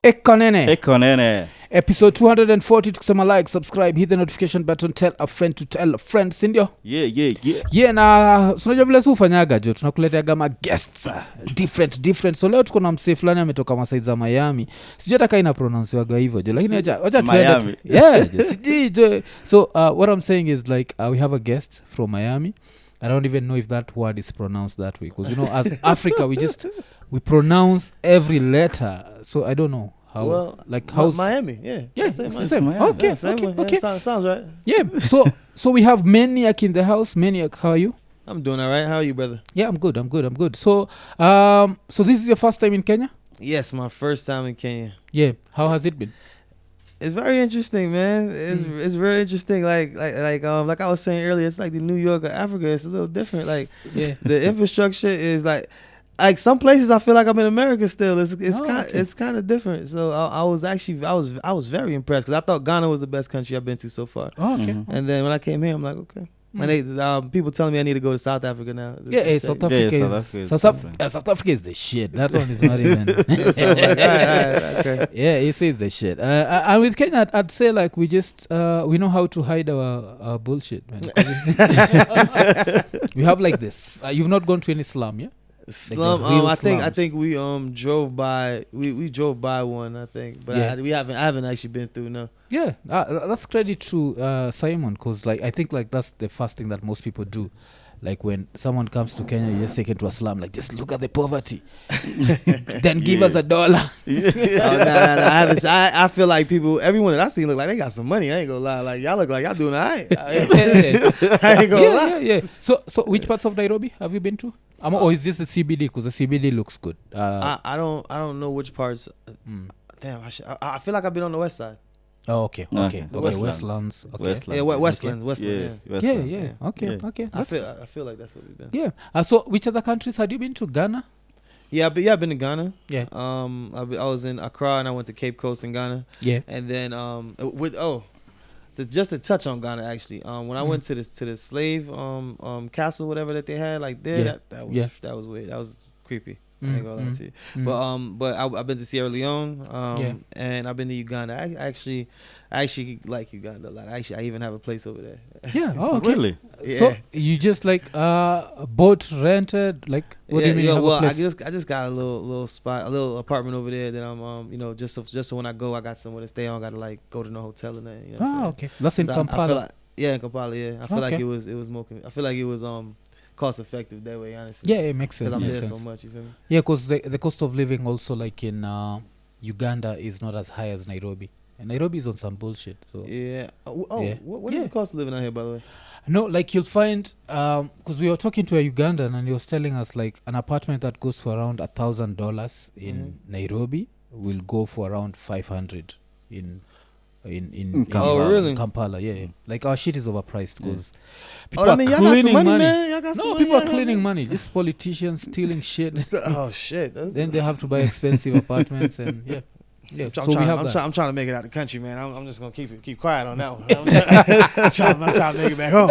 Iko Nini. Iko Nini. Episode 240 tukisema like, subscribe, hit the notification button, tell a friend to tell a friend, sindio? Yeah. Na sunajua vile ufanyaga jo, tunakuletea ma guests different. So leo tuko na msee fulani ametoka Masai za Miami. Sijui hata kaina pronounce waga hivyo jo, lakini wacha tuende. Yeah, sijui jo. So what I'm saying is like we have a guest from Miami. I don't even know if that word is pronounced that way because as Africa we pronounce every letter. So I don't know how how's Miami. Yeah, same. Okay. Sounds right. Yeah. So we have Maniac in the house. Maniac, how are you? I'm doing all right. How are you, brother? Yeah, I'm good. So so this is your first time in Kenya? Yes, my first time in Kenya. Yeah. How has it been? It's very interesting, man. It's very interesting. Like I was saying earlier, it's like the New York of Africa. It's a little different. Like the infrastructure is like some places I feel like I'm in America still. It's kind of different. So I was very impressed because I thought Ghana was the best country I've been to so far. Oh, okay. Mm-hmm. And then when I came here, I'm like, okay. And they people telling me I need to go to South Africa now. South Africa is the shit. That one is not even. Okay. Yeah, it says the shit. And with Kenya, I'd say like we know how to hide our bullshit, man. We have like this. You've not gone to any slum, yeah? Slum. Like I think we drove by. We drove by one. I think, but I haven't actually been through. No. Yeah, that's credit to Simon because like I think like that's the first thing that most people do. Like when someone comes to Kenya, you just take it to a slum. Like just look at the poverty, then give us $1. No, I feel like everyone that I see look like they got some money. I ain't gonna lie. Like y'all look like y'all doing all right. I ain't gonna lie. Yeah. So which parts of Nairobi have you been to? Or is this the CBD? Because the CBD looks good. I don't know which parts. Damn, I feel like I've been on the west side. Oh, okay. Westlands. Okay. Westlands. Yeah. Okay. I feel like that's what we've been. Yeah. So which other countries had you been to? Ghana? Yeah, I've been to Ghana. Yeah. I was in Accra and I went to Cape Coast in Ghana. Yeah. And then just to touch on Ghana actually. When I went to the slave castle, whatever that they had like there, that was weird. That was creepy. I ain't gonna lie to you. But I've been to Sierra Leone, and I've been to Uganda. I actually like Uganda a lot. I even have a place over there. Yeah. Oh, okay. Really? Yeah. So you just like boat rented? Like what do you mean? Yeah. Well, I just got a little spot, a little apartment over there that I'm just so when I go, I got somewhere to stay on. Got to like go to no hotel and that. You know okay. That's in Kampala. In Kampala. Yeah. I feel like it was more. I feel like it was cost effective that way, honestly. Yeah, it makes sense. Because I'm there so much, you feel me? Yeah, because the cost of living also like in Uganda is not as high as Nairobi. And Nairobi is on some bullshit. So yeah. What is the cost of living out here, by the way? No, like you'll find because we were talking to a Ugandan and he was telling us like an apartment that goes for around $1,000 in Nairobi will go for around 500 in Kampala. Really? Kampala, yeah. Like our shit is overpriced because people y'all are got cleaning some money, money. man. Y'all got some money, people are cleaning money. Just politicians stealing shit. Oh shit! Then they have to buy expensive apartments and yeah. I'm trying to make it out of the country, man. I'm just gonna keep quiet on that one. I'm trying to make it back home.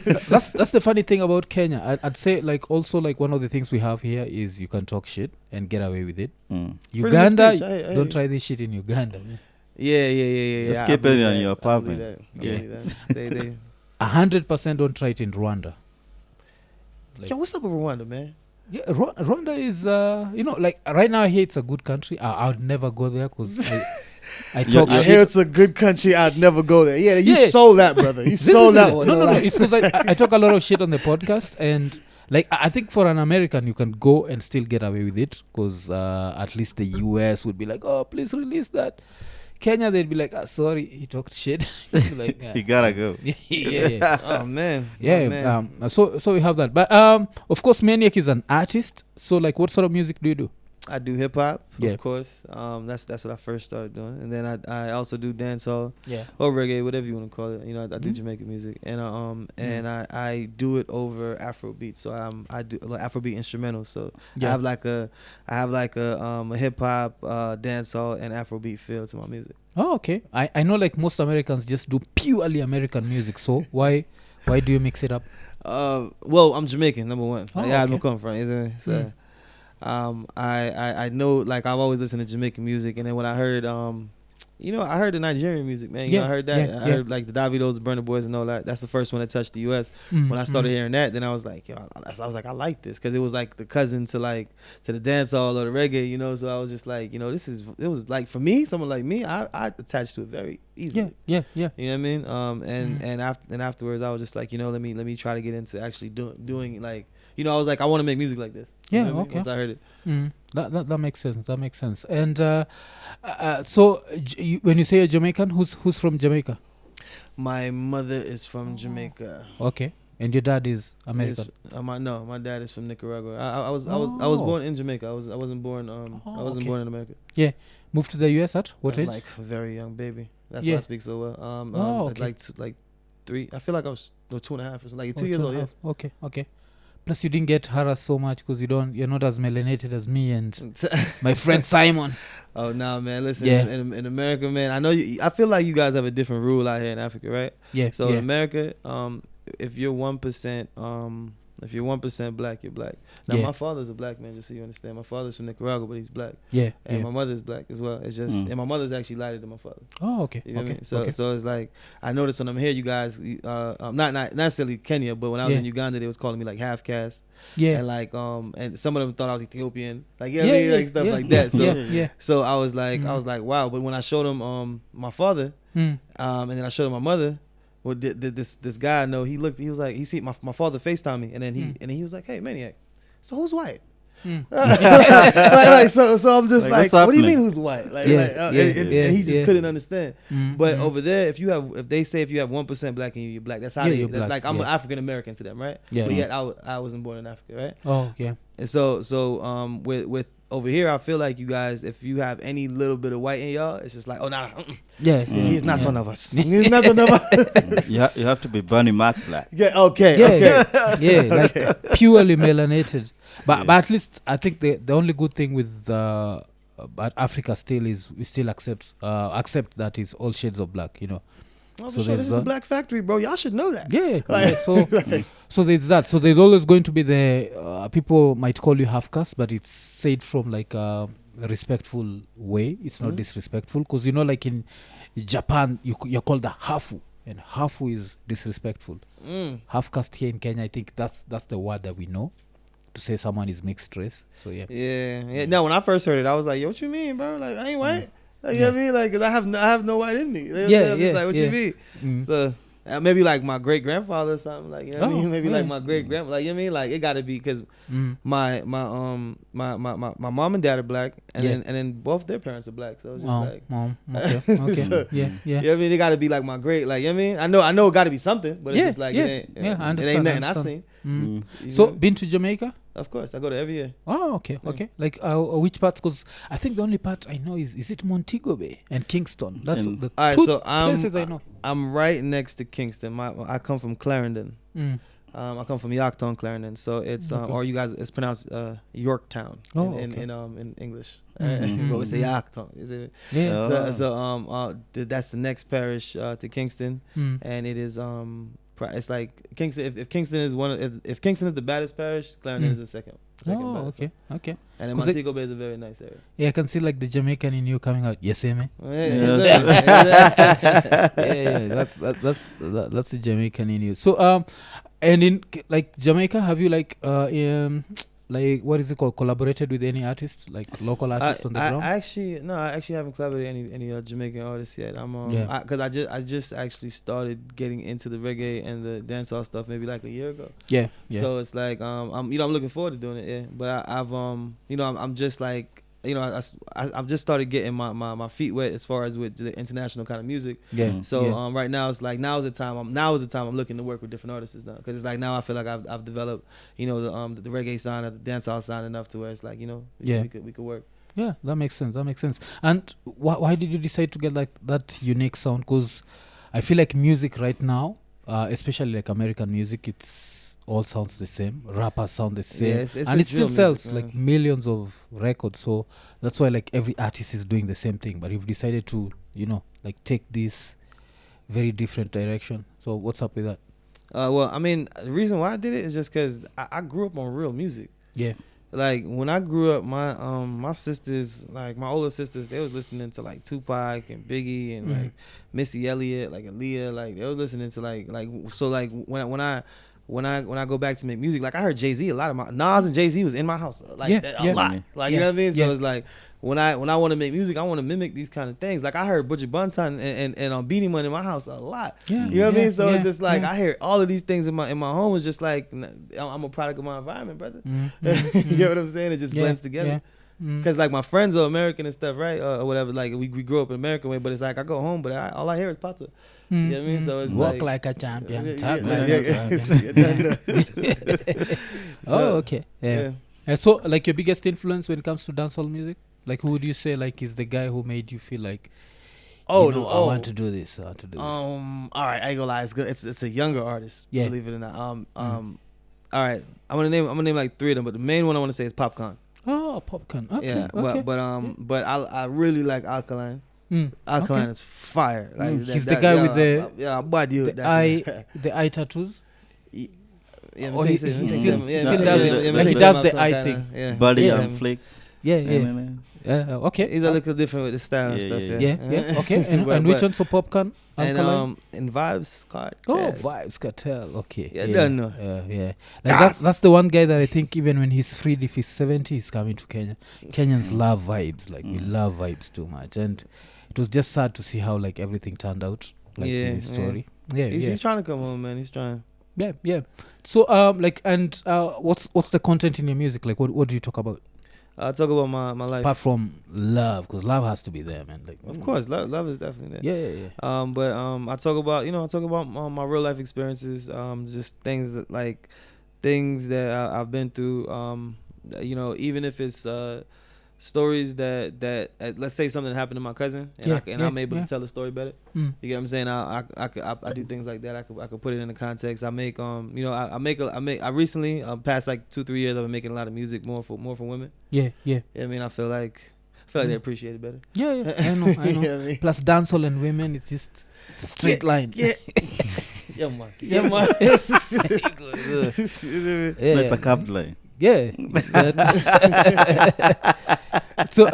That's the funny thing about Kenya. I'd say like also like one of the things we have here is you can talk shit and get away with it. Uganda, don't try this shit in Uganda. Yeah. Just keep it in your apartment. They 100% don't try it in Rwanda. Yo, what's up with Rwanda, man? Yeah, Rwanda is like right now I hear it's a good country. I would never go there because I talk. I hear it's a good country. I'd never go there. Yeah, you sold that, brother. You sold that one. No. It's because I talk a lot of shit on the podcast and. Like, I think for an American, you can go and still get away with it because at least the US would be like, oh, please release that. Kenya, they'd be like, sorry, he talked shit. Like, you gotta go. Yeah. Oh, man. Yeah. So we have that. But, of course, Maniac is an artist. So, like, what sort of music do you do? I do hip hop, of course. That's what I first started doing, and then I also do dancehall, or reggae, whatever you want to call it. You know, I do Jamaican music, and I do it over Afrobeat. So I do like Afrobeat instrumentals. So I have like a hip hop, dancehall, and Afrobeat feel to my music. Oh, okay. I know like most Americans just do purely American music. So why do you mix it up? Well, I'm Jamaican, number one. Oh, yeah, okay. I come from, isn't it? So. I know, like, I've always listened to Jamaican music, and then when I heard I heard the Nigerian music, man. I heard that. I heard like the Davidos, Burna Boys, and all that. That's the first one that touched the U.S. When I started hearing that, then I was like, I like this, because it was like the cousin to the dancehall or the reggae, So I was just like, it was like, for me, someone like me, I attached to it very easily. Yeah. You know what I mean? And afterwards, I was just like, let me try to get into actually doing like, I was like, I want to make music like this. Yeah, okay. okay. Once I heard it. That makes sense. That makes sense. And so when you say you're Jamaican, who's from Jamaica? My mother is from Jamaica. Okay. And your dad is American? No, my dad is from Nicaragua. I was born in Jamaica. I wasn't born born in America. Yeah. Moved to the US at what age? Like a very young baby. That's why I speak so well. Okay. Like 3. I feel like I was 2.5 or something. Like 2 years old. Yeah. Okay. Plus, you didn't get harassed so much because you're not as melanated as me and my friend Simon. Oh no, man! Listen, in America, man, I know I feel like you guys have a different rule out here in Africa, right? Yeah. So in America, if you're 1%, if you're 1% black, you're black. Now my father's a black man, just so you understand. My father's from Nicaragua, but he's black. Yeah. And my mother's black as well. It's just, and my mother's actually lighter than my father. Oh, okay. You know what I mean? So it's like, I noticed when I'm here, you guys, not necessarily Kenya, but when I was in Uganda, they was calling me like half caste. Yeah. And like, and some of them thought I was Ethiopian. Like, like stuff like that. So so I was like, wow. But when I showed them my father, and then I showed them my mother. Well, this guy I know, he was like, he see my father FaceTime me, and then he was like, hey, Maniac, so who's white? So I'm just like what do you mean who's white? And he just couldn't understand. But over there, if you have 1% black in you, you're black. That's how they black, like I'm an African American to them, right? Yeah. But yet I wasn't born in Africa, right? Oh yeah. And so with over here, I feel like you guys, if you have any little bit of white in y'all, it's just like, oh, nah. He's not one of us. He's not one of us. You have to be Bernie Mac black. Yeah, okay. Like purely melanated. But at least I think the only good thing with Africa still is we still accept that it's all shades of black, Oh, so this is the black factory, bro. Y'all should know that. Yeah. So there's that. So there's always going to be the people might call you half caste, but it's said from like a respectful way. It's not disrespectful, because like in Japan you're called a hafu, and hafu is disrespectful. Half caste here in Kenya, I think that's the word that we know to say someone is mixed race. So yeah. Now when I first heard it, I was like, yo, what you mean, bro? Like, I ain't white. Like, you know what I mean? Like, 'cause I have no white in me. Like, what you mean? So maybe like my great grandfather or something. Like, you know what I mean? Maybe like my great grandma. Like, you know what I mean? Like, it got to be because my mom and dad are black, and then both their parents are black. So it's just okay. So, yeah. You know what I mean? It got to be like my great. Like, you know what I mean? I know it got to be something, but it's just like it ain't. I understand. It ain't nothing I seen. So been to Jamaica? Of course, I go there every year. Oh, okay. Like which parts? Because I think the only part I know is it Montego Bay and Kingston. That's the two places I know. I'm right next to Kingston. I come from Clarendon. I come from Yorktown, Clarendon. So it's or you guys, it's pronounced Yorktown in English. But we say Yorktown. So that's the next parish to Kingston, and it is it's like Kingston. If Kingston is if Kingston is the baddest parish, Clarendon is the second baddest. Okay. And then Montego Bay is a very nice area. Yeah, I can see like the Jamaican in you coming out. Yes, man. That's the Jamaican in you. So and in like Jamaica, have you like what is it called, collaborated with any artists, like local artists on the ground? I actually haven't collaborated with any Jamaican artists yet. I'm because I just actually started getting into the reggae and the dancehall stuff maybe like a year ago. Yeah. So it's like I'm looking forward to doing it. Yeah, but I'm just like I've just started getting my feet wet as far as with the international kind of music. Yeah. So right now it's like now is the time I'm looking to work with different artists now, because it's like now I feel like I've developed the reggae sound or the dancehall sound enough to where it's like we could work. Yeah, that makes sense. And why did you decide to get like that unique sound? Because I feel like music right now, especially like American music, it's all sounds the same. Rappers sound the same, and it still sells like millions of records. So that's why like every artist is doing the same thing. But you've decided to like take this very different direction. So what's up with that? Well, I mean, the reason why I did it is just because I grew up on real music. Yeah. like when I grew up, my sisters, like my older sisters, they was listening to like Tupac and Biggie and like Missy Elliott, like Aaliyah, like they was listening to like so like when I go back to make music, like I heard Jay-Z a lot of my Nas and Jay-Z was in my house like a lot, like you know what I mean. So it's like when I want to make music, I want to mimic these kind of things. Like I heard Butcher Bunton and Beanie Man in my house a lot. You know what I mean? So it's just like I hear all of these things in my home. It's just like I'm a product of my environment, brother. You get what I'm saying? It just blends together. Cause like my friends are American and stuff, right, or whatever. Like we grew up in American way, but it's like I go home, but all I hear is patois. You know what I mean? So it's walk like a champion, talk like a champion. Oh, okay, yeah. And so, like your biggest influence when it comes to dancehall music, like who would you say like is the guy who made you feel like, I want to do this. All right, I ain't gonna lie, it's good. It's a younger artist, believe it or not. All right, I'm gonna name like three of them, but the main one I want to say is Popcorn. Oh, Popcorn. Okay. Yeah, okay. but I really like Alkaline. Alkaline is fire. Like he's the guy with the the eye tattoos. Yeah, he still does it. Like he does the eye thing. Yeah. Body on flick. Yeah. Okay. He's a little different with the style and stuff. Yeah. Okay. And which one's for Popcorn? And Vibes Cartel. Oh, Vibes Cartel. Okay. Yeah, don't know. Yeah. Like that's the one guy that I think even when he's freed, if he's 70, he's coming to Kenya. Kenyans love vibes. Like we love vibes too much, and it was just sad to see how like everything turned out. Like in his story. Yeah. He's trying to come home, man. He's trying. Yeah. So what's the content in your music? Like what do you talk about? I talk about my life. Apart from love, because love has to be there, man. Like of course, love is definitely there. Yeah. But I talk about my real life experiences. Just things that I've been through. Even if it's stories that let's say something happened to my cousin and I'm able to tell the story better. You get what I'm saying? I do things like that. I could put it in the context. I make I recently past like 2-3 years I've been making a lot of music more for women. Yeah. I mean I feel like they appreciate it better. Yeah. I know. You know what I mean? Plus dancehall and women, it's a straight line. Yeah. Yeah man. It's a cap line. Yeah. So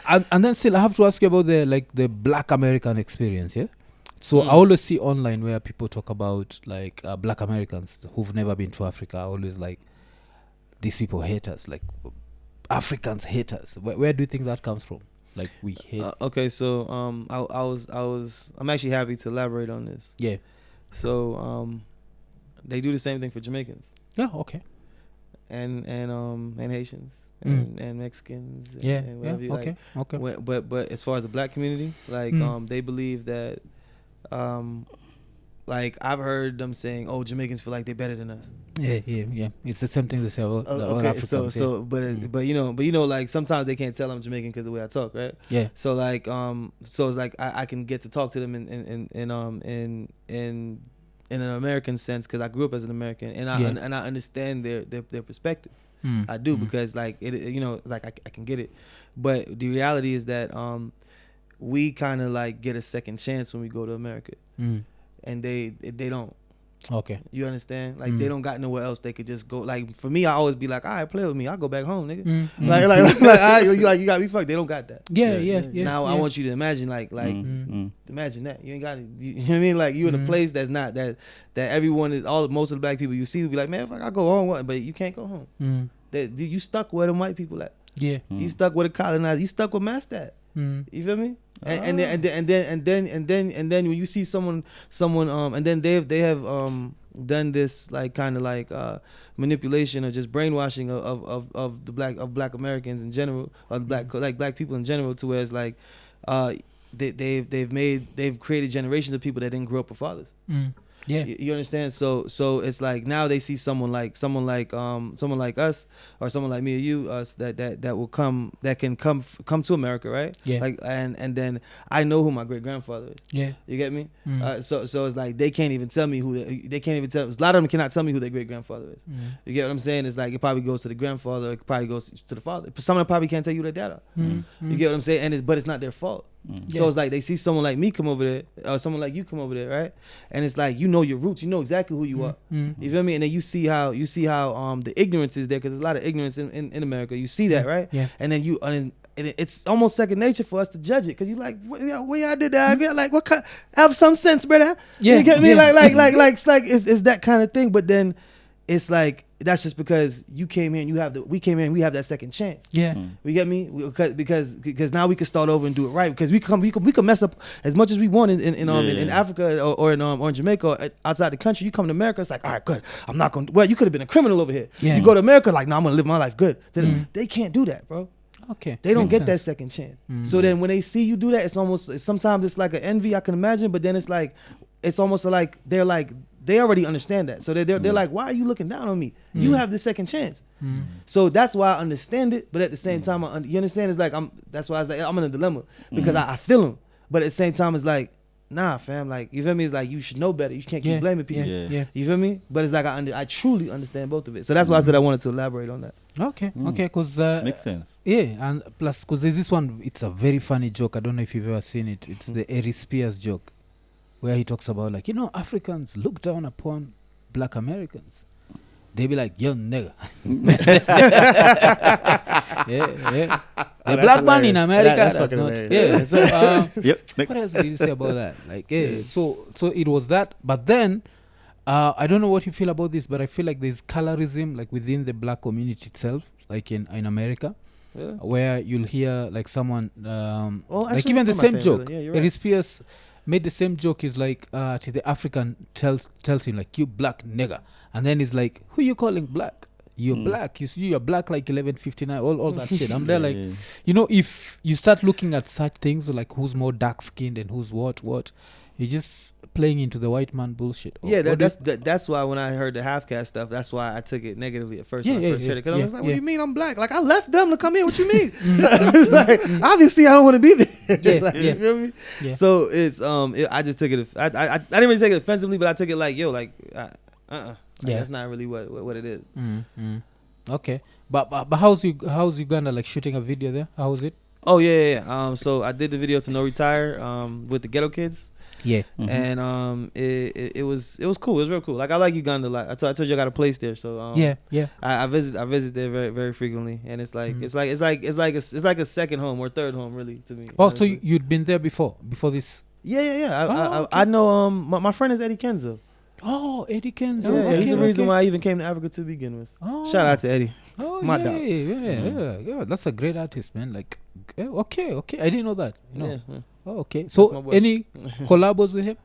and then still I have to ask you about the Black American experience, yeah? So I always see online where people talk about like Black Americans who've never been to Africa. I always like these people hate us, like Africans hate us. Where do you think that comes from? Like we hate. Okay, so I'm actually happy to elaborate on this. Yeah. So they do the same thing for Jamaicans. Yeah. Okay. And Haitians and Mexicans. And whatever you okay. like. Okay. But as far as the Black community, like they believe that, like I've heard them saying, "Oh, Jamaicans feel like they're better than us." Yeah. It's the same thing they say about Africans. But like sometimes they can't tell I'm Jamaican because of the way I talk, right? Yeah. So like so it's like I can get to talk to them in an American sense because I grew up as an American and I understand their perspective. I do because like it like I can get it, but the reality is that we kind of like get a second chance when we go to America, and they don't. Okay. You understand? Like they don't got nowhere else they could just go. Like for me, I always be like, all right, play with me. I'll go back home, nigga. Like you got me fucked. They don't got that. Yeah. Now I want you to imagine imagine that you ain't got it. You know what I mean? Like you in a place that's not that everyone is most of the Black people you see will be like, man, fuck, I go home, but you can't go home. That you stuck where the white people at. Yeah. You stuck with the colonizer. You stuck with Master. You feel me? And then when you see someone and then they have done this like kind of like manipulation or just brainwashing of black Americans in general, or black people in general, to where it's like they've created generations of people that didn't grow up with fathers. Yeah, you understand. So it's like now they see someone like us or someone like me or you, us that can come to America, right? Yeah. Like and then I know who my great grandfather is. Yeah, you get me. So it's like they can't even tell me they can't even tell. A lot of them cannot tell me who their great grandfather is. You get what I'm saying? It's like it probably goes to the grandfather, it probably goes to the father. Some of them probably can't tell you who their dad are. You get what I'm saying? But it's not their fault. So it's like they see someone like me come over there, or someone like you come over there, right? And it's like you know your roots, you know exactly who you are. You feel me? And then you see how the ignorance is there, because there's a lot of ignorance in America. You see that, right? Yeah. And then and it's almost second nature for us to judge it, because you like, where y'all did that? Like, what kind? Have some sense, brother. Yeah, You get me? yeah. It's that kind of thing. But then it's like, that's just because you came here and we came here and we have that second chance. Yeah. You get me? Because now we can start over and do it right, because we can mess up as much as we want in Africa or in Jamaica or outside the country. You come to America, it's like, all right, good. I'm not going to, well, you could have been a criminal over here. Yeah. You go to America, like, no, I'm going to live my life good. They can't do that, bro. Okay. They don't Makes get sense. that second chance. So then when they see you do that, sometimes it's like an envy, I can imagine, but then it's almost like they already understand that. So they're like, why are you looking down on me? You have the second chance. So that's why I understand it, but at the same time, you understand, it's like, that's why I was like, I'm in a dilemma, because I feel them, but at the same time, it's like, nah, fam, like, you feel me? It's like, you should know better. You can't keep blaming people. Yeah. You feel me? But it's like, I truly understand both of it. So that's why I said I wanted to elaborate on that. Okay, because Makes sense. yeah, and plus because there's this one, it's a very funny joke. I don't know if you've ever seen it. It's the Eric Spears joke, where he talks about, like, Africans look down upon black Americans. They be like, yo, nigga. yeah. The black man in America does not. hilarious. Yeah. So Yep. what else did you say about that? Like, yeah. So it was that, but then I don't know what you feel about this, but I feel like there's colorism, like, within the black community itself, like in America. Yeah. Where you'll hear, like, someone like, actually, even the what am I same saying, joke. brother? Yeah, you're Eric right. Spears made the same joke. Is like, to the African tells him, like, you black nigga, and then he's like, who you calling black? You're black. You're black, like 1159. All that shit. I'm there, like, if you start looking at such things, like, who's more dark skinned and who's what, you're just playing into the white man bullshit. Yeah, that's why when I heard the half caste stuff, that's why I took it negatively at first. When I first heard it, because I was like, "What do you mean I'm black? Like, I left them to come here. What you mean?" It's like, obviously I don't want to be there. Like, you feel me? Yeah. So it's I just took it. I didn't really take it offensively, but I took it like, yo, like, like, that's not really what it is. Okay, but how's Uganda, like, shooting a video there? How was it? Oh yeah. So I did the video to No Retire with the Ghetto Kids. Yeah. And it was cool. It was real cool. Like, I like Uganda. Like I told you, I got a place there. So yeah. I visit there very, very frequently, and it's like it's like a second home or third home, really, to me. Oh, so you'd been there before this? Yeah. I know. My friend is Eddie Kenzo. Oh, Eddie Kenzo. Yeah, okay, he's the reason why I even came to Africa to begin with. Oh. Shout out to Eddie. Oh, My yeah, dog. yeah. That's a great artist, man. Like, okay. I didn't know that. Yeah. Oh, okay. my So, boy. any collabos with him?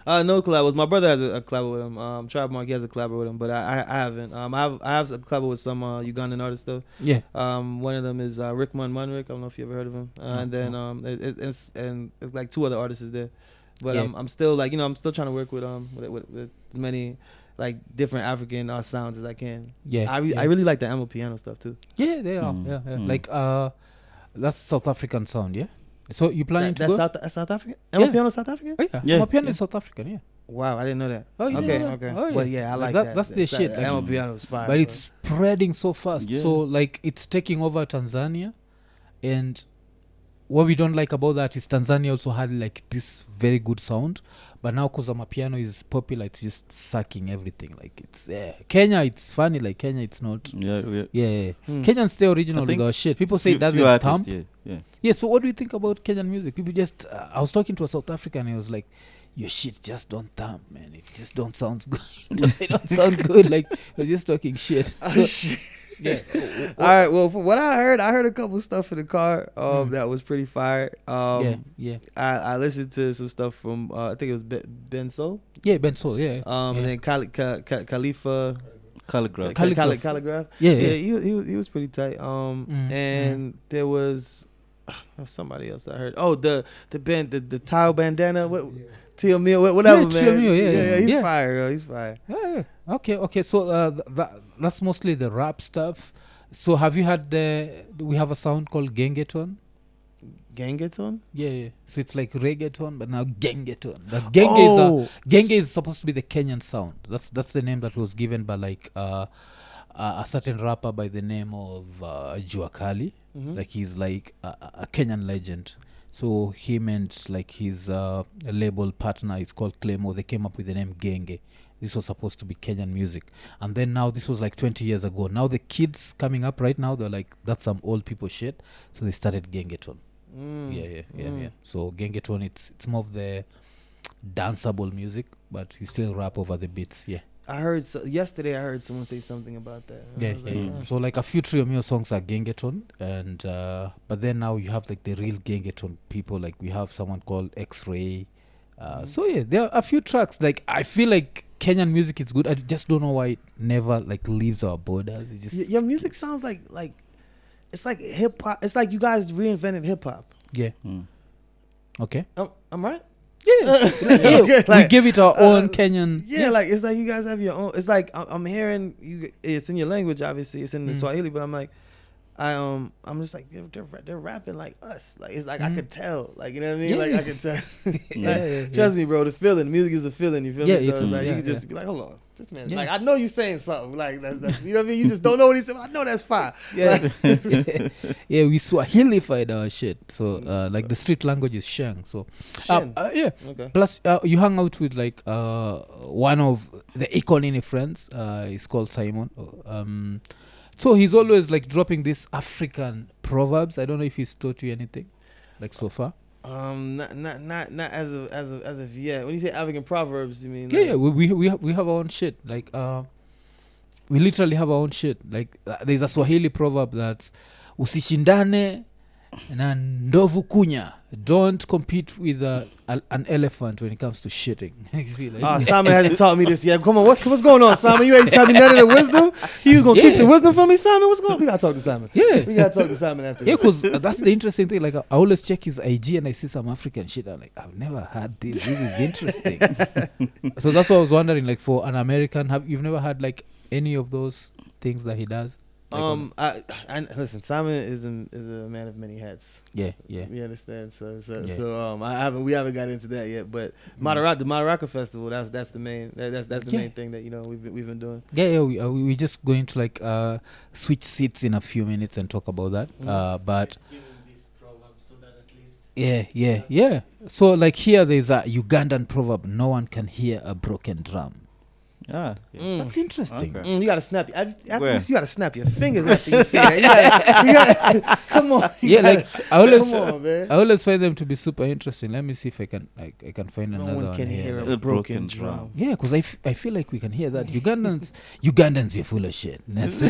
No collabos. My brother has a collab with him. Tribe Mark, he has a collab with him, but I haven't. I have a collab with some Ugandan artists though. Yeah. One of them is Rickman Munrick. I don't know if you ever heard of him. And then it's like two other artists is there. But Yeah. I'm still, like, I'm still trying to work with as many, like, different African sounds as I can. Yeah. I really like the Emo piano stuff too. Yeah, they are. Yeah. Like, that's South African sound, yeah? So, you planning to go? That's South African? Emo Yeah. piano South African? Oh, yeah. Yeah, My piano yeah. is South African, yeah. Wow, I didn't know that. Oh, you okay, didn't know that? okay. Oh, yeah. Well, yeah, I like Like, that. that's their shit. Like, Emo piano is fire. but bro. it's spreading so fast. Yeah. So, like, it's taking over Tanzania. And what we don't like about that is Tanzania also had, like, this very good sound. But now, because Amapiano is popular, it's just sucking everything. Like, it's Kenya, it's funny. Like, Kenya, it's not. Yeah. Kenyans stay original with our shit. People say it doesn't thump. Yeah, so what do you think about Kenyan music? People just... I was talking to a South African, and he was like, your shit just don't thump, man. It just don't sound good. It don't sound good. Like, you're just talking shit. So, yeah. All right. Well, from what I heard a couple stuff in the car that was pretty fire. Yeah. I listened to some stuff from I think it was Ben Soul. Yeah, Ben Soul, yeah. And then Khalifa Calligraph. Calligraph. Yeah. He was pretty tight. And there was somebody else I heard. Oh, the band, the tile bandana. What? Tio Mio, whatever, man. Tio Mio, yeah. He's Yeah. fire, yo. He's fire. Yeah. Okay. So that's mostly the rap stuff. So have you had we have a sound called gengeton? Gengeton? Yeah. So it's like reggaeton, but now gengeton. But genge is supposed to be the Kenyan sound. That's the name that was given by, like, a certain rapper by the name of Jua Kali. Mhm. Like, he's like a Kenyan legend. So him and like his label partner is called Claymore. They came up with the name Genge. This was supposed to be Kenyan music. And then now this was like 20 years ago. Now the kids coming up right now, they're like, that's some old people shit. So they started Gengeton. Yeah. So Gengeton, it's more of the danceable music, but you still rap over the beats. Yeah. Yesterday I heard someone say something about that. So like a few Triomio songs are Gengeton, and but then now you have like the real Gengeton people. Like we have someone called X-Ray. So yeah, there are a few tracks. Like I feel like Kenyan music is good. I just don't know why it never like leaves our borders. It just your music sounds like it's like hip hop. It's like you guys reinvented hip hop. Yeah. Okay. I'm right. Yeah. Okay, we give it our own Kenyan. Yeah, like it's like you guys have your own. It's like I'm hearing you. It's in your language, obviously. It's in the Swahili, but I'm like, I'm just like they're rapping like us. Like it's like I could tell. Like you know what I mean? Like I could tell. Trust me, bro. The feeling, music is a feeling. You feel me? So it's like you can just be like, hold on, just a minute. Like I know you saying something. Like that's you know what I mean? You just don't know what he's saying. I know that's fine. Yeah, yeah. We Swahilified our shit. So like the street language is Sheng. So yeah. Okay. Plus you hang out with like one of the Iko Nini friends. He's called Simon. So he's always like dropping these African proverbs. I don't know if he's taught you anything, like so far. Not as of yet. When you say African proverbs, you mean? Yeah, we have our own shit. Like we literally have our own shit. Like there's a Swahili proverb that's usishindane na ndovu kunya. Don't compete with an elephant when it comes to shitting. See, like, Simon hasn't taught me this yet. Come on, what's going on, Simon? You ain't taught me none of the wisdom. He was gonna keep the wisdom from me, Simon. What's going on? We gotta talk to Simon. Yeah, we gotta talk to Simon after. Yeah, because that's the interesting thing. Like I always check his IG and I see some African shit. I'm like, I've never had this. This is interesting. So that's what I was wondering. Like for an American, you've never had like any of those things that he does? Like I listen. Simon is a man of many hats. Yeah. We understand. So we haven't got into that yet. But the MADARAKA festival. That's the main. That's the main thing that we've been doing. Yeah. We just going to like switch seats in a few minutes and talk about that. But yeah. So like here there's a Ugandan proverb: "No one can hear a broken drum." That's interesting. Okay. You gotta snap. You gotta snap your fingers after you say that. You gotta, come on. Like I always find them to be super interesting. Let me see if I can find another one. No one can hear a broken drum. Yeah, because I feel like we can hear that. Ugandans, you're full of shit. That's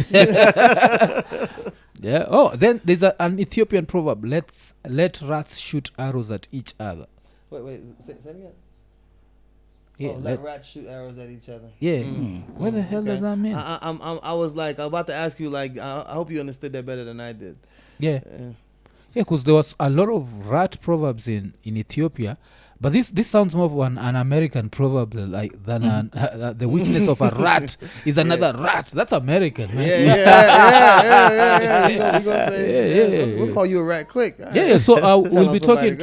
yeah. Oh, then there's an Ethiopian proverb: let rats shoot arrows at each other. Wait. Say it again. Yeah, let rats shoot arrows at each other. Yeah. What the hell does that mean? I was like, I'm about to ask you, like, I hope you understood that better than I did. Yeah, because there was a lot of rat proverbs in Ethiopia, but this sounds more of an American proverb than the weakness of a rat is another rat. That's American, man. Yeah. We gonna say, we'll call you a rat quick. Yeah. So we'll be talking.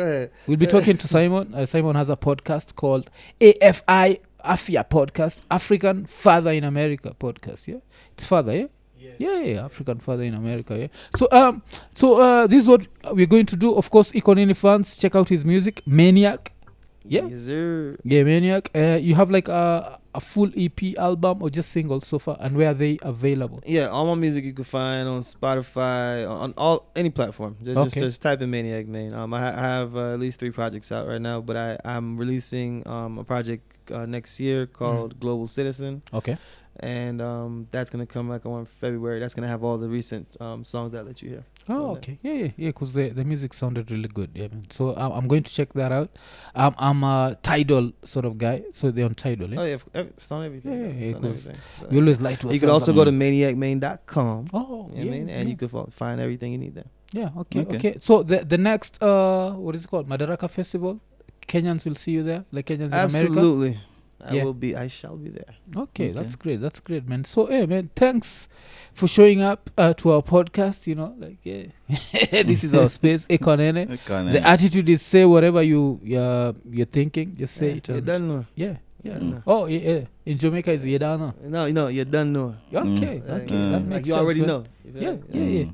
We'll be talking to Simon. Simon has a podcast called AFI Podcast, African Father in America podcast. Yeah, it's father. Yeah. Yeah, African Father in America. Yeah. So this is what we're going to do. Of course, IKONINI fans, check out his music, Maniac. Yeah. Yes, sir. Yeah, Maniac. You have like a full EP album or just singles so far, and where are they available? Yeah, all my music you can find on Spotify, on any platform. Just type in Maniac, man. I have at least 3 projects out right now, but I'm releasing a project next year called Global Citizen. Okay. And that's gonna come like on February. That's gonna have all the recent songs that I let you hear. Oh, okay. Yeah. Because the music sounded really good. Yeah, man. So I'm going to check that out. I'm a Tidal sort of guy, so they're on Tidal. Yeah? Oh yeah, it's on everything. Yeah. Because we always like to. You can also go to maniacmain.com. Oh, you know what I mean? And you can find everything you need there. Yeah. Okay. So the next what is it called? Madaraka Festival. Kenyans will see you there, like Kenyans in America. Absolutely. I shall be there. Okay, that's great, man. So, hey, man, thanks for showing up to our podcast. This is our space, Ikonini. The attitude is say whatever you're thinking, just say it. You don't know. Yeah, Yeah. Oh, yeah. In Jamaica is Yedana. No, you don't know. Okay, that makes Like sense. you already man. know.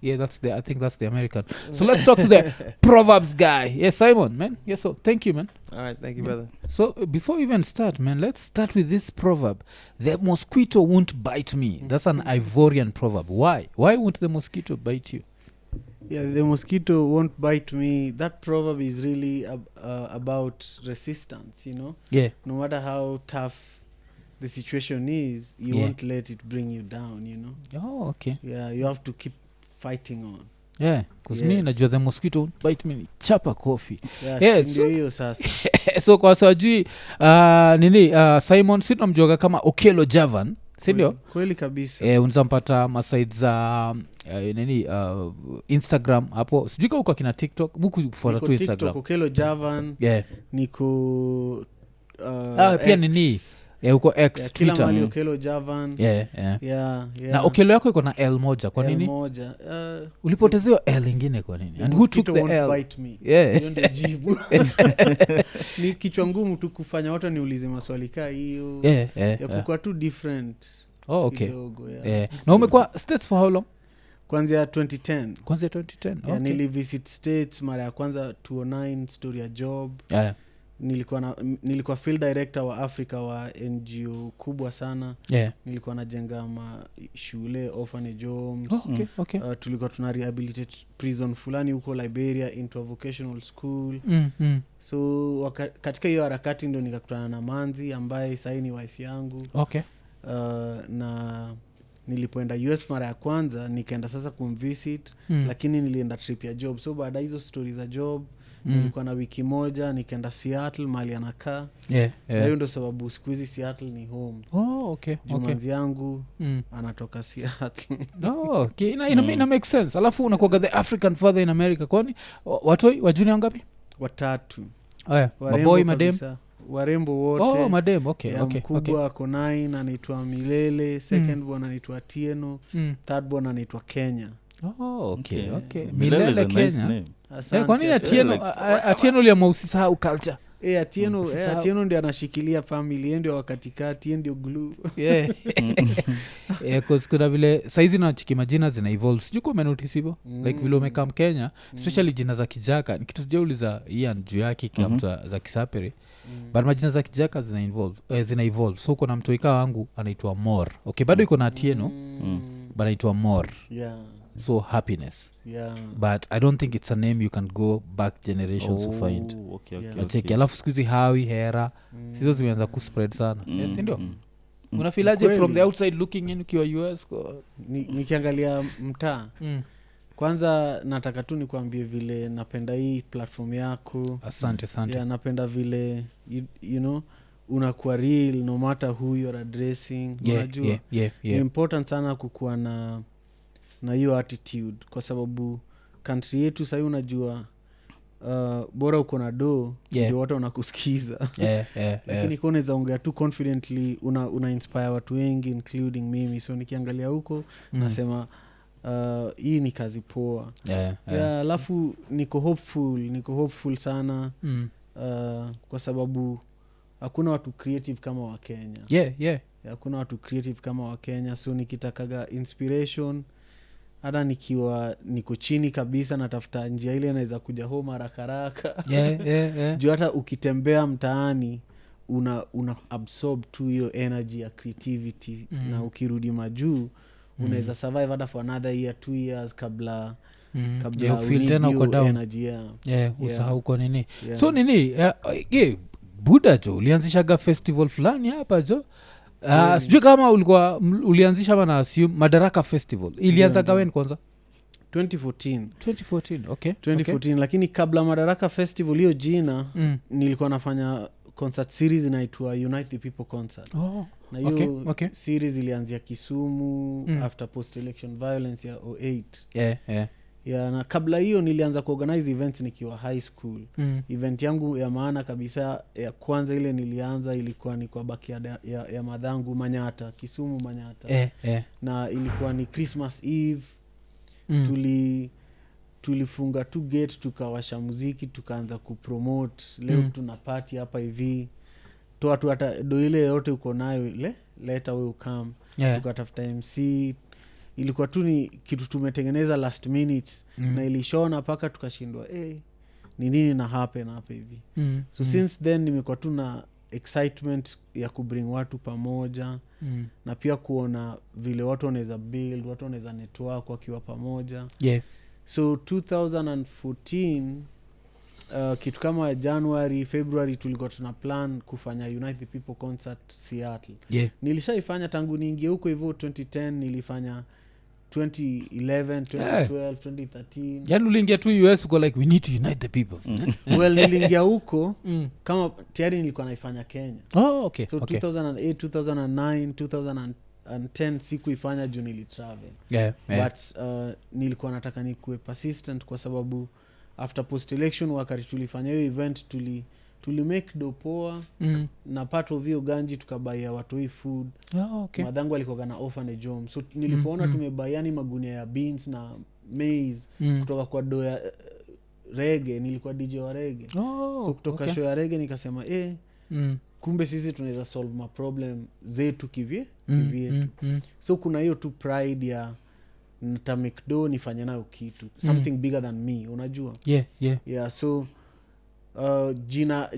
Yeah. That's I think that's the American. So let's talk to the Proverbs guy. Yeah, Simon, man. Yeah, so thank you, man. All right, thank you, brother. So before we even start, man, let's start with this proverb. The mosquito won't bite me. That's an Ivorian proverb. Why? Why won't the mosquito bite you? Yeah, the mosquito won't bite me. That proverb is really about resistance, Yeah. No matter how tough the situation is, you won't let it bring you down, Oh, okay. Yeah, you have to keep fighting on. Yeah, because me najua the mosquito won't bite me. Chapa coffee. Yeah, so hiyo sasa. So kwa sajui Simon sitamjoga kama Okello Javan, si ndio? Kweli kabisa. Unazampata maside za Instagram hapo. Sijui kama uko kina TikTok, buku kufuata tu Instagram. TikTok, Okello Javan. Yeah. Niko pia uko X, Twitter. Kila mali Okello Javan. Yeah. Na Okello yako iko na L moja. Kwa nini? L moja. Ulipotezea L ingine kwa nini? And who took the L? Bite me. Yeah. Hiyo ndio jibu. Ni kichwa ngumu tu kufanya watu niulize maswali kaa hiyo. Ya kukua tu different. Oh, okay. Kidogo, Na umekuwa States for how long? Kwanzia 2010. Okay. Nilivisit States mara ya kwanza 2009, story ya job. Yeah. Nilikuwa field director wa Africa wa NGO kubwa sana. Yeah. Nilikuwa najenga shule, orphanage homes. Okay. Tulikuwa tuna rehabilitate prison fulani huko Liberia into a vocational school. So katika hiyo harakati ndio nikakutana na Manzi ambaye sasa ni wife yangu. Okay. Na nilipoenda US mara ya kwanza nikaenda sasa kumvisit, lakini nilienda trip ya job. So baada hizo stories za job nilikuwa na wiki moja nikaenda Seattle mahali anakaa. Hiyo ndio sababu siku hizi Seattle ni home. Okay. Jumanzi yangu anatoka Seattle. Okay. Ina make sense. Alafu unakuwa the African father in America. Kwani watoi wa junior ngapi? 3. Maboy, madem. Warembo wote. Madem. Okay. Mkubwa ako 9 anaitwa Milele, second born anaitwa Tieno, third born anaitwa Kenya. Okay. Milele Kenya. Nice. Kwa nini Atieno ile mausisahau culture? Atieno ndio anashikilia family, ndio wakatikati, ndio glue. Cause kuna vile saizi na chiki majina zina evolve. Sijui kwa umenotice hivyo. Like vile umekam Kenya, especially jina za Kijaka. Ni kitu sijauliza Ian juu yake kila mtu za Kisapere. But majina za Kijaka zina evolve. So kuna mtoika wangu anaitwa Mor. Okay, bado iko na Atieno. But anaitwa Mor. Yeah. So happiness. Yeah. But I don't think it's a name you can go back generations to find. Okay. Alafu siku hizi Hawi, Hera, sizo zimeanza kuspread sana. Yes, ndio. Unafilaje from the outside looking in ukiwa US? Nikiangalia mtaa. Kwanza nataka tu nikuambie vile napenda hii platform yako. Asante. Yeah, napenda vile you know unakuwa real no matter who you're addressing. Unajua ni important sana kukuwa na hiyo attitude, kwa sababu country yetu sasa unajua bora uko na ndio watu wanakusikiza. Lakini kwa unaweza ongea tu confidently, una inspire watu wengi including mimi. So nikiangalia huko nasema hii ni kazi poa. Alafu niko hopeful sana. Kwa sababu hakuna watu creative kama wa Kenya. Hakuna watu creative kama wa Kenya. So nikitakaga inspiration, hata niko chini kabisa, natafuta njia ile naweza kuja home haraka. Juu hata ukitembea mtaani una absorb tu hiyo energy ya creativity. Na ukirudi majuu unaweza survive hata for another year 2 years kabla feel tena uko down energy. Usahau uko nini. So nini Buddha jo ulianzishaga festival fulani hapa jo. Sijui kama ulianzisha ama na assume Madaraka Festival. Ilianza gawen kwanza? 2014. Okay. 2014. Lakini kabla Madaraka Festival hiyo jina nilikuwa nafanya concert series inaitwa Unite the People Concert. Na hiyo series ilianzia Kisumu after post election violence ya 2008. Na kabla hiyo nilianza kuorganize events nikiwa high school. Event yangu ya maana kabisa ya kwanza ile nilianza ilikuwa ni kwa backyard ya madhangu Manyata, Kisumu Manyata. Na ilikuwa ni Christmas Eve. Tulifunga tu gate, tukawasha muziki, tukaanza kupromote. Leo tuna party hapa hivi. toa tu hata do ile yote uko nayo ile leta wewe ukam tukatafuta MC. Ilikuwa tu ni kitu tumetengeneza last minute na ilishona paka tukashindwa ni nini na happen hapa hivi. So since then nimekuwa tu na excitement ya kubring watu pamoja na pia kuona vile watu wanaweza build, watu wanaweza network wakiwa pamoja. So 2014 kitu kama January February tulikuwa tuna plan kufanya Unite the People concert Seattle. Nilishaifanya tangu niingie huko hivyo 2010, nilifanya 2011 2012 2013. Yani uliingia tu US uko like we need to unite the people. Well niliingia huko kama tayari nilikuwa naifanya Kenya. Okay. So 2008 2009 2010 sikuifanya juu nilitravel. But nilikuwa nataka nikuwe persistent kwa sababu after post election wakati tulifanya hiyo event tuli make dopoa na part of hiyo ganji tukabaia watu hii food. Madangu alikuwa na orphanage home. So nilipoona tumebayani magunia ya beans na maize kutoka kwa do ya reggae, nilikuwa DJ wa reggae. So kutoka show ya reggae nikasema kumbe sisi tunaweza solve ma problem zetu kivyetu. So kuna hiyo tu pride ya nitamekdo nifanye nayo kitu something bigger than me, unajua. So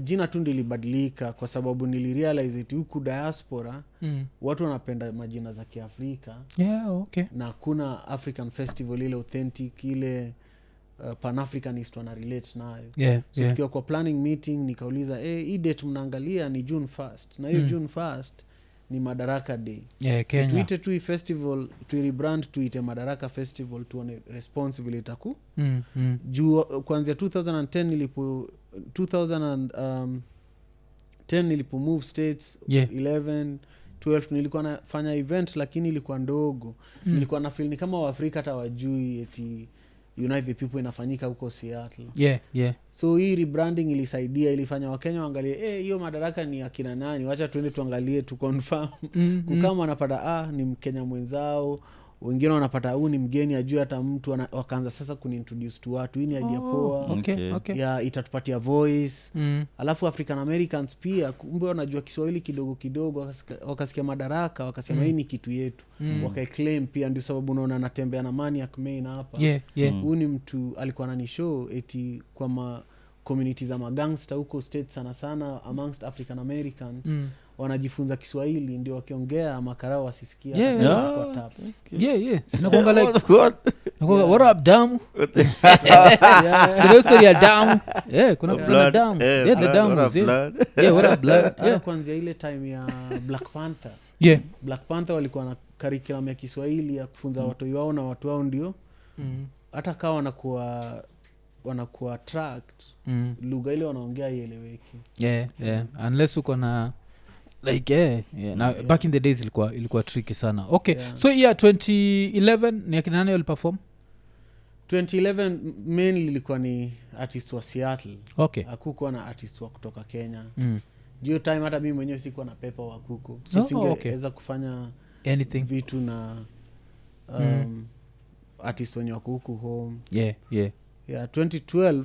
jina tu ndilibadilika kwa sababu nilirealize eti huku diaspora watu wanapenda majina za Kiafrika. Na kuna African festival ile authentic ile Pan-Africanist wana relate nayo. So tukiwa kwa planning meeting nikauliza hii date mnaangalia ni June 1st na hiyo June 1st ni Madaraka Day. Kenya. So tuite tu festival, tu rebrand tuite Madaraka Festival, tuone responsibility itaku. Juu kuanzia 2010 nilipo move states 11 12 nilikuwa nafanya event lakini ilikuwa ndogo. Nilikuwa na feel ni kama Waafrika hata wajui eti Unite the People inafanyika huko Seattle. So hii rebranding ilisaidia, ilifanya Wakenya waangalie hiyo Madaraka ni akina nani, wacha tuende tuangalie tu confirm. Kukama wanapata ni Mkenya mwenzao, wengine wanapata huu ni mgeni ajui hata mtu, wakaanza sasa kunintroduce tu watu. Hii ni idea poa. Ya itatupatia voice. Alafu African Americans pia kumbe wanajua Kiswahili kidogo kidogo, wakasikia Madaraka wakasema hii ni kitu yetu. Wakaiclaim pia, ndio sababu unaona natembea na Maniac Main hapa. Huyu ni mtu alikuwa ananishow eti kwa community za magangster huko States sana amongst African Americans wanajifunza Kiswahili ndio wakiongea makarao wasisikia kwa tap. Sinakuanga like what up damu? Story ya damu. Kuna damu. The damu is what up blood. Kwanza ile time ya Black Panther. Black Panther walikuwa na curriculum ya Kiswahili ya kufunza watu wao na watu wao ndio hata kama wanakuwa attract lugha ile wanaongea ieleweki. Unless uko na like na back in the days ilikuwa tricky sana. So 2011 ni akina nani waliperform? 2011 mainly ilikuwa ni artist wa Seattle. Hakukuwa na artist wa kutoka Kenya. Juu time hata mimi mwenyewe sikuwa na pepa wa kuko. So singeweza kufanya anything vitu na artist wenye wako huku home. 2012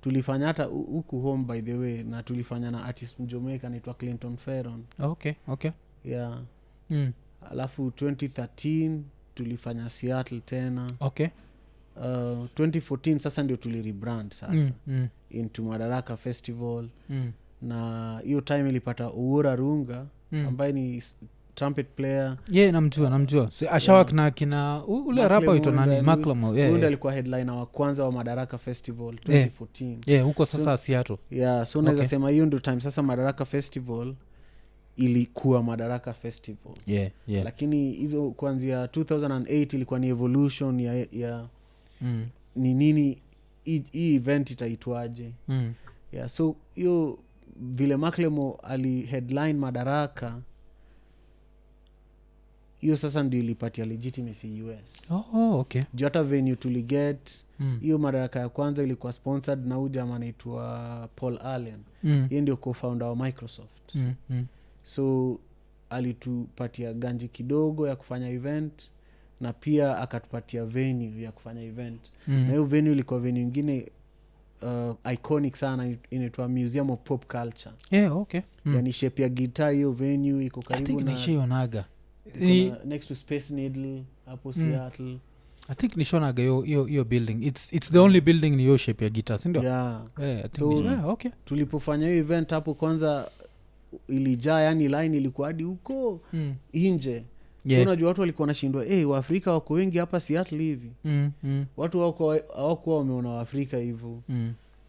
tulifanya hata huku home by the way, na tulifanya na artist Jamaica anaitwa Clinton Ferron. Alafu 2013 tulifanya Seattle tena. 2014 sasa ndio tulirebrand sasa into Madaraka Festival. Na hiyo time ilipata Uhura Runga ambaye ni trumpet player. namjua. So ashawak na kina ule rapa wito nani Maklamo. Ndio alikuwa headliner wa kwanza wa Madaraka Festival 2014. Huko sasa Seattle. So naweza sema hiyo ndio time sasa Madaraka Festival ilikuwa Madaraka Festival. Lakini hizo kuanzia 2008 ilikuwa ni evolution ya ni nini hii event itaitwaje. So hiyo vile Maklamo ali headline Madaraka, hiyo sasa ndio ilipatia legitimacy US. Juu hata venue tuliget hiyo Madaraka ya kwanza ilikuwa sponsored na huyu jamaa anaitwa Paul Allen. Yeye ndio co-founder wa Microsoft. So alitupatia ganji kidogo ya kufanya event na pia akatupatia venue ya kufanya event. Na hiyo venue ilikuwa venue nyingine iconic sana inaitwa Museum of Pop Culture. Okay. Yani shape ya guitar hiyo venue iko karibu na nishaionaga next to Space Needle hapo Seattle. I think nishonaga hiyo building it's the only building ni hiyo shape ya guitar sindio? I think okay. Tulipofanya hiyo event hapo kwanza ilijaa, yani line ilikuwa hadi huko nje. So unajua watu walikuwa wanashindwa Waafrika wako wengi hapa Seattle hivi. Watu hawakuwa wameona Waafrika hivyo.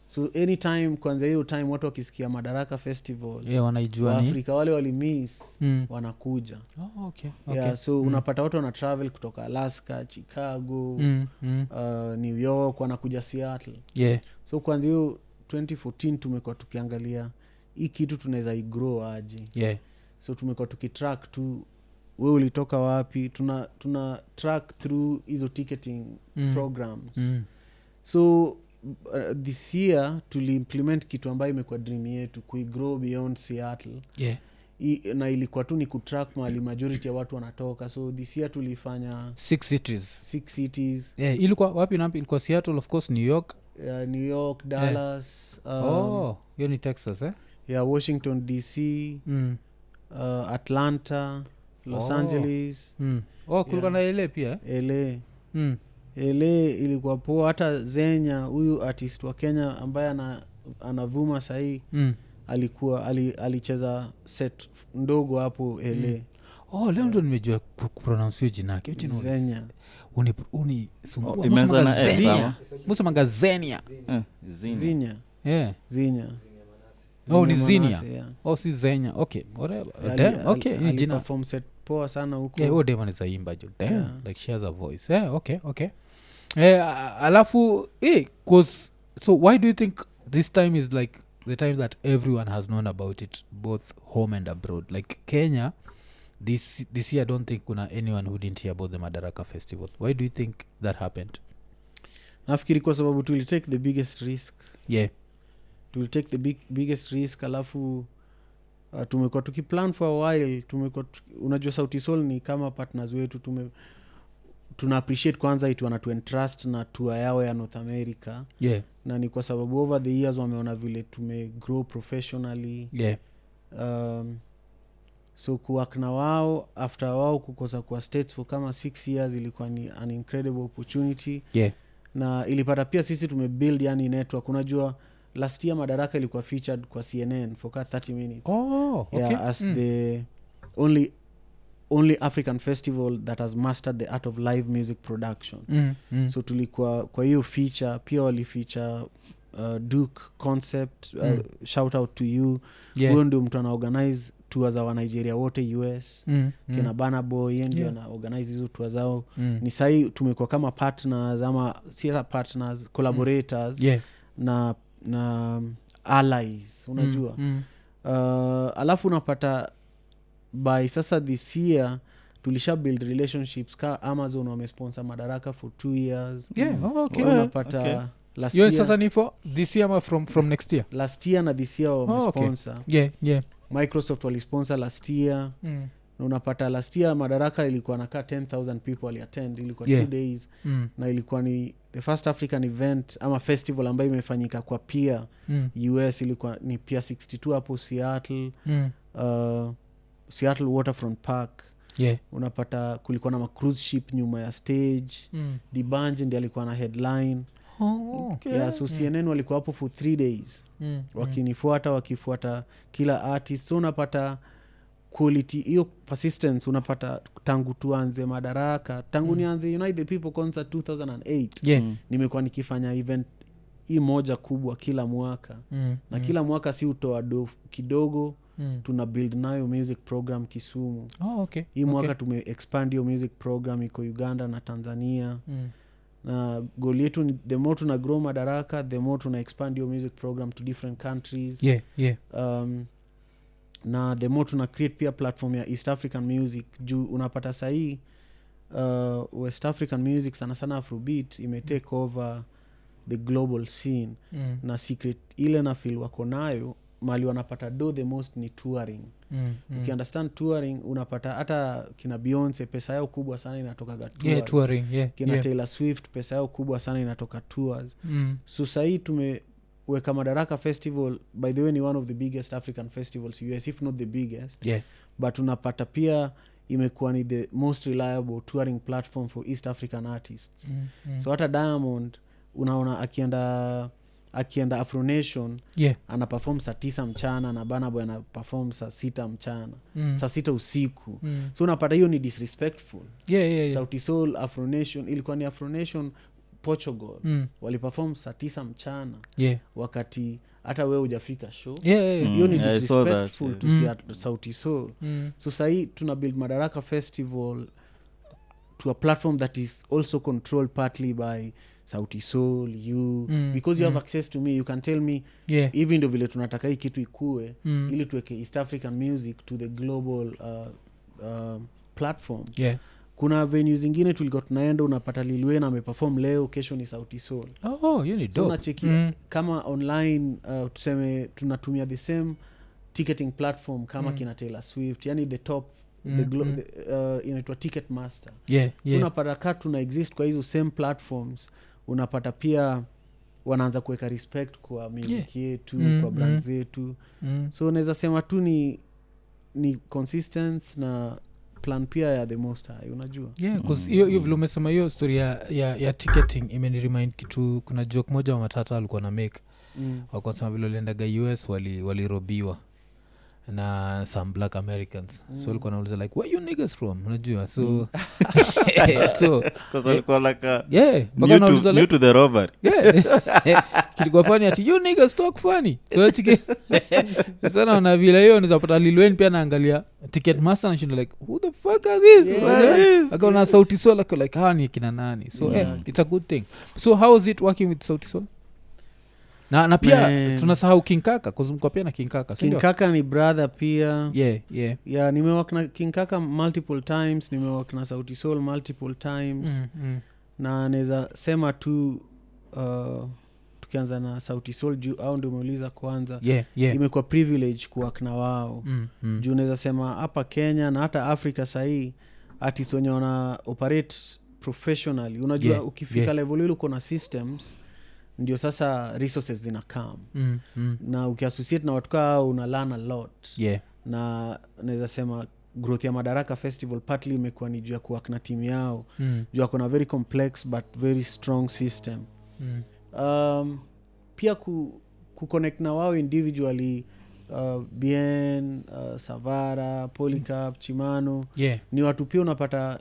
So anytime kwanza hiyo time watu wakisikia Madaraka Festival wanaijua ni Waafrika wale walimiss wanakuja. Okay. So unapata watu wana travel kutoka Alaska, Chicago, New York wanakuja Seattle. So kwanza hiyo 2014 tumekuwa tukiangalia hii kitu tunaweza igrow aje. So tumekuwa tukitrack tu wewe ulitoka wapi, tuna track through hizo ticketing programs. So this year tuli-implement kitu ambayo imekuwa dream yetu kuigrow beyond Seattle. Na ilikuwa tu ni kutrack mahali majority ya watu wanatoka. So this year tulifanya 6 cities. Ilikuwa wapi na ilikuwa Seattle, of course, New York, Dallas, hiyo ni Texas Washington DC, Atlanta, Los Angeles. Kulikuwa na LA pia. LA ilikuwa poa. Hata Zenya huyu artist wa Kenya ambaye anavuma sahii alikuwa alicheza set ndogo hapo LA. Leo ndo nimejua kupronounce hiyo jina yake. Zenya. Unisumbua Imezana Zenya. Zinya. Zinya. Ni Zinya. Si Zenya. Okay. Whatever. Okay. Ni jina. Perform set poa sana huko. Dema ni zaimba jo. Like she has a voice. Okay. Alafu cause so why do you think this time is like the time that everyone has known about it both home and abroad? Like Kenya this year I don't think kuna anyone who didn't hear about the Madaraka Festival. Why do you think that happened? Nafikiri kwa sababu we take the biggest risk. We take the biggest risk. Alafu tumekuwa tukiplan for a while. Unajua Sauti Sol ni kama partners wetu. Tuna appreciate kwanza it wana to entrust na tour yao ya North America. Na ni kwa sababu over the years wameona vile grow professionally. So kuwork na wao after wao kukosa kwa States for kama 6 years ilikuwa ni an incredible opportunity. Na ilipata pia sisi build yani network. Unajua last year Madaraka ilikuwa featured kwa CNN for 30 minutes. Okay. As the only African festival that has mastered the art of live music production. So tulikuwa kwa hiyo feature pia wali feature Duke Concept. Shout out to you. Huyo ndio mtu ana organize tours za wa Nigeria wote US. Kina Burna Boy ndio ana organize hizo tours zao. Ni sahi tumekuwa kama partners ama sira partners, collaborators na allies unajua. Alafu unapata by sasa this year tulisha build relationships ka Amazon wamesponsor Madaraka for 2 years. Okay. So unapata last year sasa ni for this year ama from next year? Last year na this year wamesponsor. Microsoft walisponsor last year. Na unapata last year Madaraka ilikuwa nakaa 10,000 people waliattend. Ilikuwa 2 days. Na ilikuwa ni the first African event ama festival ambayo imefanyika kwa Pier US. Ilikuwa ni Pier 62 hapo Seattle. Seattle Waterfront Park. Unapata kulikuwa na cruise ship nyuma ya stage. Dibanji ndiye alikuwa na headline. So CNN walikuwa hapo for 3 days. Wakifuata kila artist. So unapata quality hiyo persistence unapata tangu tuanze Madaraka. Tangu nianze Unite the People concert 2008. Nimekuwa nikifanya event hii moja kubwa kila mwaka. Na kila mwaka si utoa kidogo. Tuna build nayo music program Kisumu. Hii mwaka tume expand hiyo music program iko Uganda na Tanzania. Na goal yetu ni the more tuna grow Madaraka, the more tuna expand hiyo music program to different countries. Na the more tuna create pia platform ya East African music. Juu unapata sahi West African music sana sana Afrobeat take over the global scene. Na secret ile na feel wako nayo mali wanapata the most ni touring. Ukiunderstand touring unapata hata kina Beyonce pesa yao kubwa sana inatoka tours. Touring. Kina Taylor Swift pesa yao kubwa sana inatoka tours. So sahi weka Madaraka Festival, by the way ni one of the biggest African festivals US, if not the biggest. Yeah. But unapata pia imekuwa ni the most reliable touring platform for East African artists. So hata Diamond unaona akienda Afro Nation, ana perform saa 9 mchana na Burna Boy ana perform saa 6 mchana, saa 6 usiku. So unapata hiyo ni disrespectful. Sauti Sol Afro Nation ilikuwa ni Afro Nation Portugal, waliperform saa 9 mchana, wakati hata wewe hujafika show. Hiyo ni disrespectful to Sauti Sol. So sahi tuna build Madaraka Festival to a platform that is also controlled partly by Sauti Sol, you, because you have access to me, you can tell me even though vile tunataka hii kitu ikue, ili tuweke East African music to the global platform. Kuna venues zingine tulikuwa tunaenda, unapata Lil Wayne ameperform leo, kesho ni Sauti Sol. You need so unacheki kama online, tuseme tunatumia the same ticketing platform kama kina Taylor Swift, yani the top inaitwa Ticketmaster. So unapata katu tuna exist kwa hizo same platforms, unapata pia wanaanza kuweka respect kwa music yetu, kwa brands zetu. So unaweza sema tu ni consistent na plan pia ya the most high, unajua. Because hiyo vile umesema hiyo story ya ticketing imeni remind kitu. Kuna joke moja wa Matata alikuwa na make wakasema vile waliendaga US walirobiwa na some black Americans. So alikuwa anauliza like, where you niggas from, unajua. So so because alikuwa like new to the robbery. Kilikuwa funny ati you niggas talk funny. So atike sana na vile hiyo nizapata Lil Wayne pia naangalia Ticketmaster na like, who the fuck are these? Akaona Sauti Sol like hani kina nani. So it's a good thing. So how is it working with Sauti Sol? Na pia tunasahau King Kaka, kuzumkwa pia na King Kaka. King Kaka ni brother pia. Yeah, nimewak na King Kaka multiple times, nimewak na Sauti Sol multiple times. Na naweza sema tu tukianza na Sauti Sol juu au ndio umeuliza kwanza. Imekuwa privilege kuwork na wao. Juu naweza sema hapa Kenya na hata Africa sahi artists wenye wana operate professionally. Unajua ukifika level ile uko na systems, ndio sasa resources zina come. Na ukiassociate na watu kao una learn a lot. Na naweza sema growth ya Madaraka Festival partly imekuwa ni juu ya kuwork na team yao. Juu ya kuna very complex but very strong system. Pia kuconnect na wao individually, Bien, Savara, Polycarp, Chimano. Ni watu pia unapata,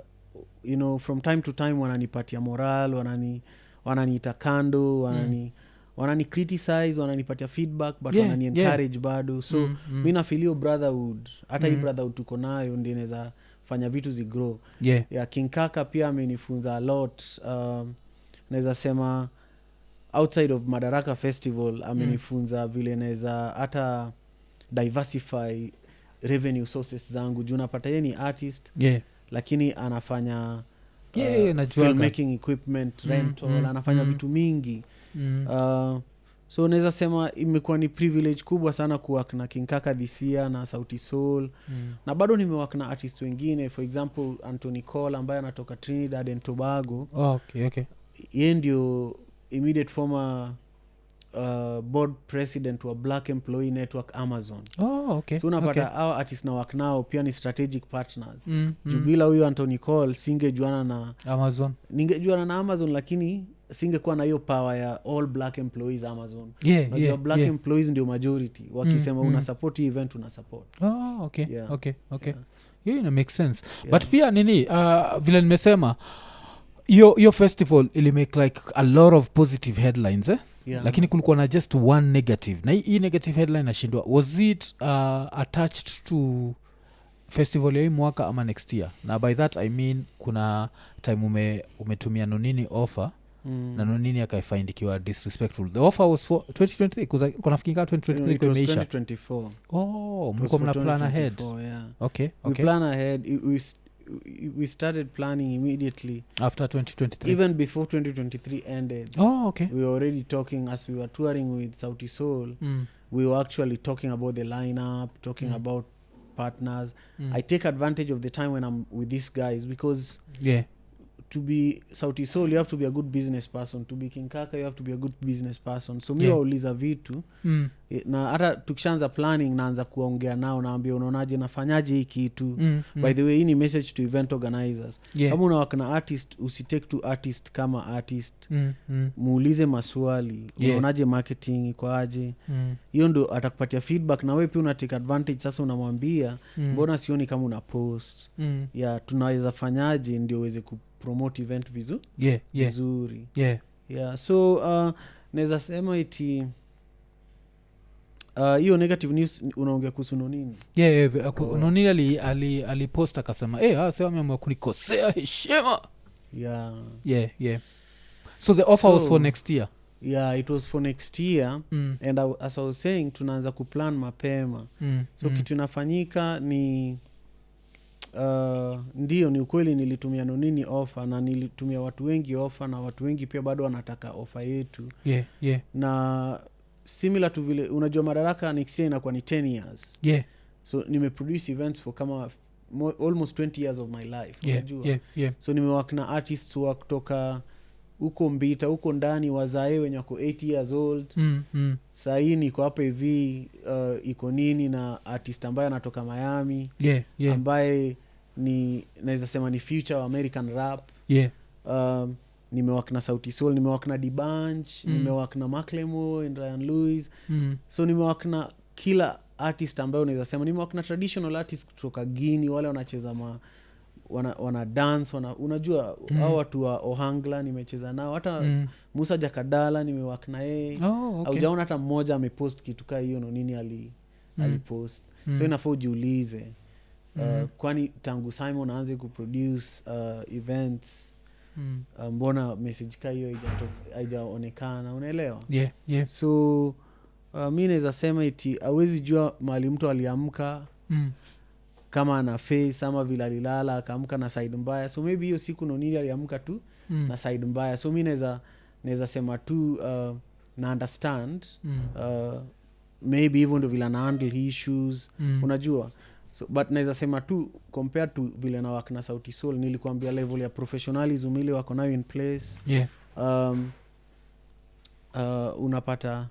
you know, from time to time wananipatia moral, wananiita kando, wanani criticize, wananipatia feedback, but wanani encourage bado. So mimi na feel brotherhood, hata hii brotherhood tuko nayo ndio inaweza fanya vitu zigrow. King Kaka pia amenifunza a lot. Naweza sema outside of Madaraka Festival amenifunza vile naweza hata diversify revenue sources zangu. Juu napata yeye ni artist, lakini anafanya filmmaking equipment rental, anafanya vitu mingi. So naweza sema imekuwa ni privilege kubwa sana kuwork na King Kaka this year na Sauti Sol. Na bado nimework na artists wengine, for example Anthony Cole ambaye anatoka Trinidad and Tobago. Yeye ndio immediate former board president wa Black Employee Network Amazon. So unapata our artists na work nao pia ni strategic partners. Jubila huyo Anthony Cole singejuana na Amazon, ningejuana na Amazon, lakini singekuwa na hiyo power ya all black employees Amazon. Black employees ndio majority. Wakisema una support event una support. Hiyo ina make sense. But pia nini vile nimesema your festival ili make like a lot of positive headlines lakini kulikuwa na just one negative. Na hii negative headline nashindwa, was it attached to festival ya hii mwaka ama next year? Na by that I mean kuna time umetumia Nonini offer na Nonini akaifind ikiwa disrespectful. The offer was for 2023 because kuna fikika 2023 kwa imeisha. 2024. Mko mna plan ahead. Okay. We plan ahead. We started planning immediately after 2023, even before 2023 ended. We were already talking as we were touring with Sauti Sol. We were actually talking about the lineup, talking about partners. I take advantage of the time when I'm with these guys because to be Sauti Sol you have to be a good business person, to be King Kaka you have to be a good business person. So mi wauliza vitu na hata tukishaanza planning naanza kuongea nao, naambia unaonaje nafanyaje hii kitu. By the way, hii ni message to event organizers. Kama unawaka na artist, usitake to artist kama artist. Muulize maswali, unaonaje marketing iko aje. Hiyo ndo atakupatia feedback, na wewe pia una take advantage. Sasa unamwambia mbona sioni kama una post. Tunaweza fanyaje ndio uweze kupromote event vizuri. So naweza sema iti hiyo negative news unaongea kuhusu Nonini. Nonini alipost akasema sema mimi kunikosea heshima. So the offer was for next year. It was for next year. And as I was saying, tunaanza kuplan mapema. So kitu inafanyika ni ndio ni ukweli nilitumia Nonini offer, na nilitumia watu wengi offer, na watu wengi pia bado wanataka offer yetu. Na similar to vile unajua Madaraka next year inakuwa ni 10 years. So nimeproduce events for kama almost 20 years of my life. Unajua. So nimework na artists wa kutoka huko Mbita, huko ndani wazae wenye wako 80 years old. Saa hii niko hapa hivi Iko Nini na artist ambaye anatoka Miami. Ambaye ni naweza sema ni future of American rap. Nimewak na Sauti Sol, nimewak na Dibanch, nimewak na Macklemore and Ryan Lewis. So nimewak na kila artist ambaye unaweza sema. Nimewak na traditional artists kutoka Guinea, wale wanacheza wana dance, unajua hao watu wa Ohangla nimecheza nao. Hata Musa Jakadala nimewak na yeye. Haujaona hata mmoja amepost kitu kama hiyo Nonini alipost. So inafaa ujiulize kwani tangu Simon aanze kuproduce events mbona message ka hiyo haijaonekana, unaelewa? So mimi naweza sema iti hawezi jua mahali mtu aliamka kama ana face ama vile alilala akaamka na side mbaya. So maybe hiyo siku Nonini aliamka tu na side mbaya. So mimi naweza sema tu na understand maybe even ndo vile na handle issues, unajua. So but naweza sema tu compared to vile na work na Sauti Sol, nilikuambia level ya professionalism ile wako nayo in place. Unapata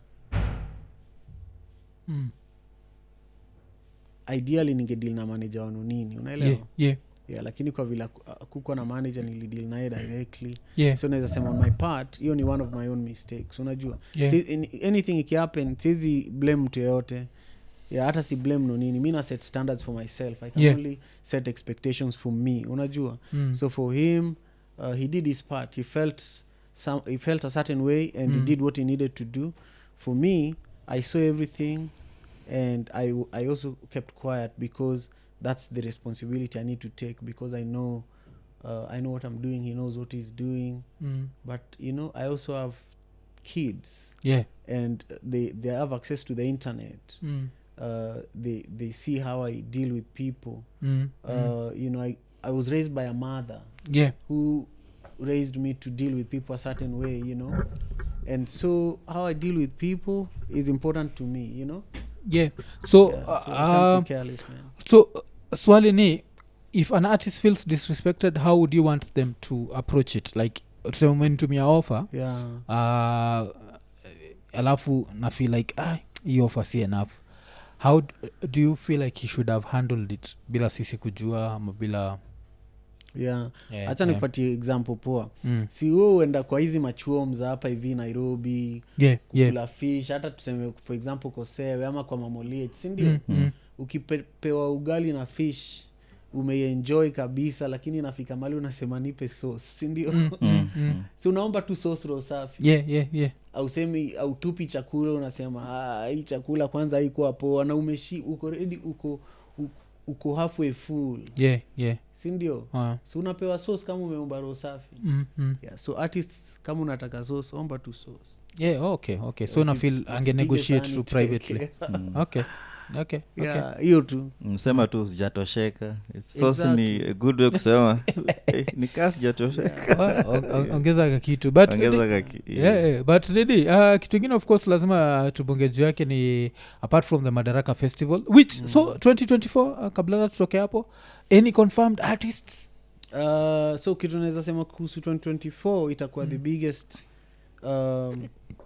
ideally ningedeal na manager wa Nonini, unaelewa? Lakini kwa vile kuko na manager nilideal naye directly. So naweza sema on my part hiyo ni one of my own mistakes, unajua. Anything ikihappen siwezi blame mtu yote. Hata si blame Nonini. Mimi na set standards for myself. I can only set expectations for me, unajua. So for him he did his part. He felt a certain way and he did what he needed to do. For me, I saw everything and I also kept quiet because that's the responsibility I need to take, because I know what I'm doing. He knows what he's doing. But I also have kids. And they have access to the internet. They see how I deal with people. I was raised by a mother who raised me to deal with people a certain way, and so how I deal with people is important to me, So can't be careless, man. So swali ni, if an artist feels disrespected, how would you want them to approach it? Like tumenitumia offer alafu na feel like hii offer si enough. How do you feel like he should have handled it bila sisi kujua ama bila acha nikupatie example poa. Si wewe uenda kwa hizi machuo mza hapa hivi Nairobi kula fish, hata tuseme for example Kosewe ama kwa Mamolie, si ndio? Ukipewa ugali na fish umeenjoy kabisa, lakini inafika mali unasema nipe sauce, si ndio? Si unaomba tu sauce roho safi. Au semi au tupi chakula unasema hii chakula kwanza haikuwa poa, na uko ready, uko halfway full. Si ndio? So unapewa sauce kama umeomba roho safi. So artists kama unataka sauce omba tu sauce. Okay. So na feel ange negotiate to privately. Okay. Hiyo tu msema tu sijatosheka. Sauce ni a good way kusema ni kasi sijatosheka. Ongeza kitu but but ready kitu kingine of course lazima tubongeje yake ni apart from the Madaraka festival which so 2024 kabla tutoke hapo, any confirmed artists So kitu naweza sema kuhusu 2024 itakuwa the biggest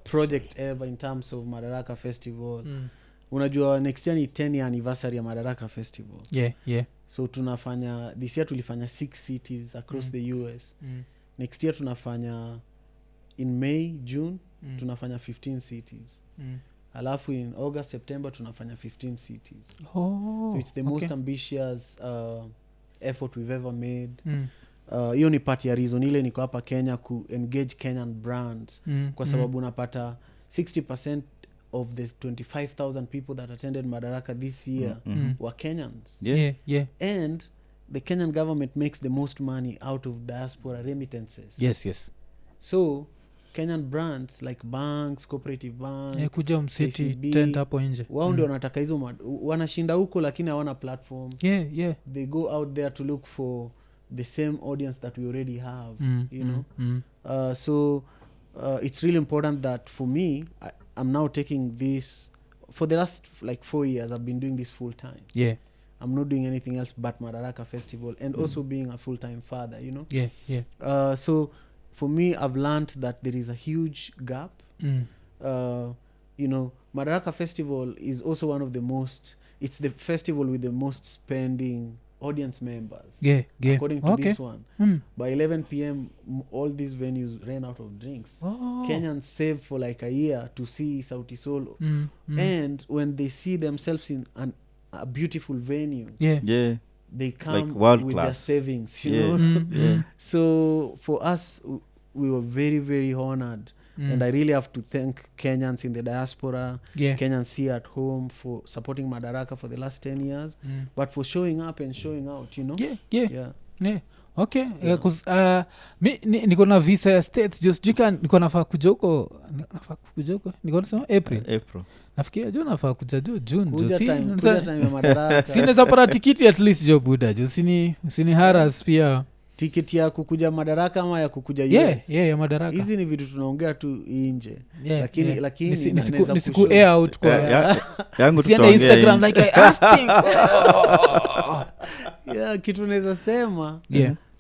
project ever in terms of Madaraka Festival. Unajua next year ni 10 year anniversary ya Madaraka Festival. Yeah. So tunafanya this year tulifanya 6 cities across the US. Next year tunafanya in May, June tunafanya 15 cities. Alafu in August, September tunafanya 15 cities. So it's the most ambitious effort we've ever made. Hiyo ni part ya reason ile niko hapa Kenya ku engage Kenyan brands kwa sababu unapata 60% of the 25,000 people that attended Madaraka this year were Kenyans. Yeah. And the Kenyan government makes the most money out of diaspora remittances. Yes. So Kenyan brands like banks, cooperative bank, kuja msiti tent hapo nje. Wao ndio wanataka hizo wanashinda huko lakini hawana platform. Yeah. They go out there to look for the same audience that we already have, you know. So it's really important that for me I'm now taking this for the last like 4 years I've been doing this full time. Yeah. I'm not doing anything else but Madaraka Festival and also being a full-time father, you know. Yeah. So for me I've learned that there is a huge gap. You know, Madaraka Festival is also one of the most, it's the festival with the most spending audience members. Yeah. According to this one. By 11 p.m. all these venues ran out of drinks. Kenyans save for like a year to see SAUTI Solo. And when they see themselves in a beautiful venue, they come like with class. their savings, you know. So for us we were very, very honored. And I really have to thank Kenyans in the diaspora, Kenyans here at home for supporting Madaraka for the last 10 years, but for showing up and showing out, you know. Yeah. Okay. Mi niko na visa ya States just jika niko nafaa kuja huko niko nasema April. Nafikiria jo nafaa kuja jo June jo kuja time ya Madaraka. Sinaweza pata tikiti at least jo buda jo sini haras pia. Tiketi ya kukuja Madaraka ama ya kukuja US? Yeah, ya Madaraka. Hizi ni vitu tunaongea tu nje. Lakini ni siku air out kwa yangu tutaongea Instagram like I asked him. Kitu naweza sema.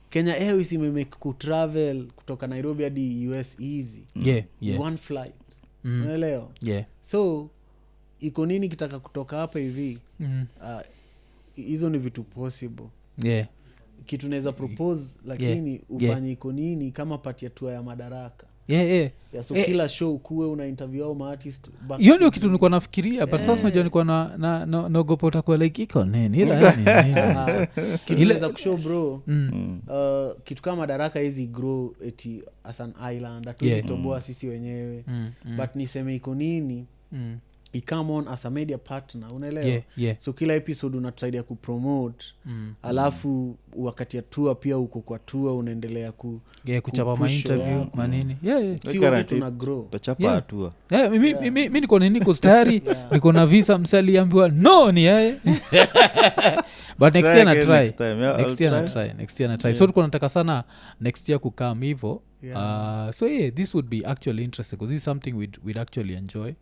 Kenya Airways imemake ku travel kutoka Nairobi hadi US easy. One flight. Unaelewa? So iko nini kitaka kutoka hapa hivi? Hizo ni vitu possible. Kitu naweza propose lakini ufanye iko nini kama part ya tour ya Madaraka. So kila show kuwe una interview au artist. Hiyo ndio kitu nilikuwa nafikiria but sasa unajua nilikuwa naogopa utakuwa like iko nini ila kitu naweza kushow bro. Kitu kama Madaraka hizi grow eti as an island hatuwezi toboa sisi wenyewe. But niseme iko nini I come on as a media partner, unaelewa? So kila episode unatusaidia kupromote. Alafu wakati ya tour pia uko kwa tour unaendelea kuchapa ma interview manini. Si wote tuna grow. Tutachapa hatua. Mimi niko niko tayari niko na visa msaliambiwa no ni yeye. But next year na try. So tuko nataka sana next year kukam hivyo. So this would be actually interesting because this is something we'd actually enjoy.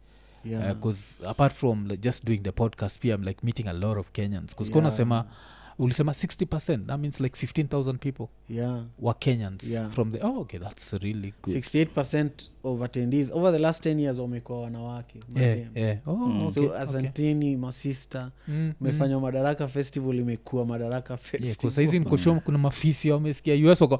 Because apart from like, just doing the podcast pia I'm like meeting a lot of Kenyans because kuna sema ulisema 60%, that means like 15,000 people were Kenyans from the okay, that's really good. 68% of attendees over the last 10 years wamekuwa wanawake. So asanteni masista mmefanya Madaraka Festival imekuwa Madaraka Festival. Kwa saizi nikoshom kuna mafisi wamesikia US wako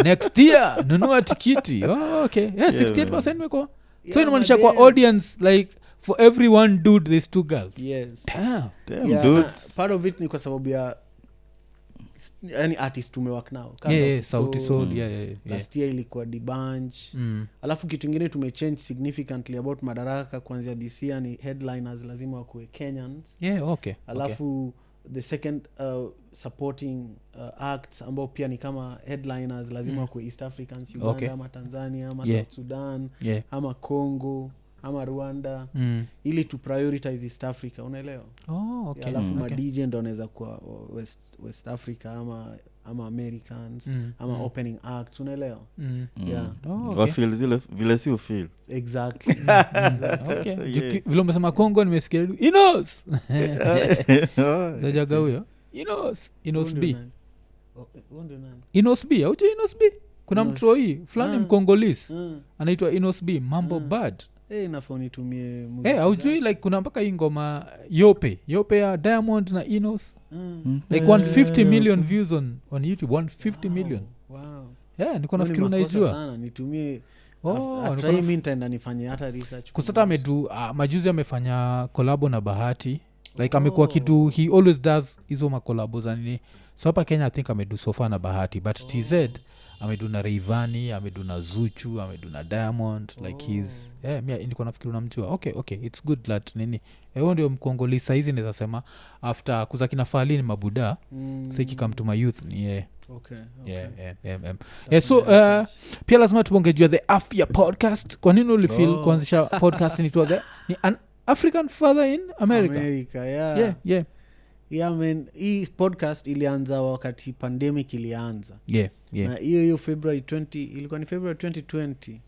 next year nunua tikiti. Okay 68% imekuwa. So inamaanisha kwa audience like for every one dude there's 2 girls. Damn dudes. Part of it ni kwa sababu ya any artist tumework nao. SAUTI Soul. Last year ilikuwa Dibanj. Alafu kitu kingine tumechange significantly about Madaraka kuanzia this year ni headliners lazima wakuwe Kenyans. Alafu the second supporting acts ambao pia ni kama headliners lazima wakuwe East Africans, Uganda ama Tanzania ama South Sudan ama Congo ama Rwanda ili to prioritize East Africa, unaelewa? Alafu ma DJ ndo wanaweza kuwa West Africa ama Americans ama opening acts, unaelewa? Wafeel zile vile si ufeel. Exactly. Vile umesema Congo nimesikia Inos. Zajaga huyo. Inos B. Ndio nani? Inos B, auje Inos B? Kuna mtroi fulani Mkongolis anaitwa Inos B, Mambo Bad. Inafaa nitumie muziki. Aujui like kuna mpaka hii ngoma Yope ya Diamond na Inos. Like 150 million views on YouTube, 150 million. Wow. Niko nafikiri unaijua. Sana nitumie. Try me nitaenda nifanye hata research. Kusata amedu majuzi amefanya collab na Bahati. Like amekuwa kidu, he always does hizo makolabo za nini. So hapa Kenya I think amedu sofa na Bahati, but TZ amedu na Rayvanny, amedu na Zuchu, amedu na Diamond. Like he's mimi niko nafikiri unamjua. Okay, it's good that nini. Ndio Mkongoli saizi naweza sema after kuzakina Falini Mabuda, siki come to my youth ni Okay. So pia lazima tubongejua the Afya podcast. Kwa nini ulifeel kuanzisha podcast ni an African father in America? Yeah man, hii podcast ilianza wakati pandemic ilianza. Na hiyo February 20 ilikuwa ni February 2020.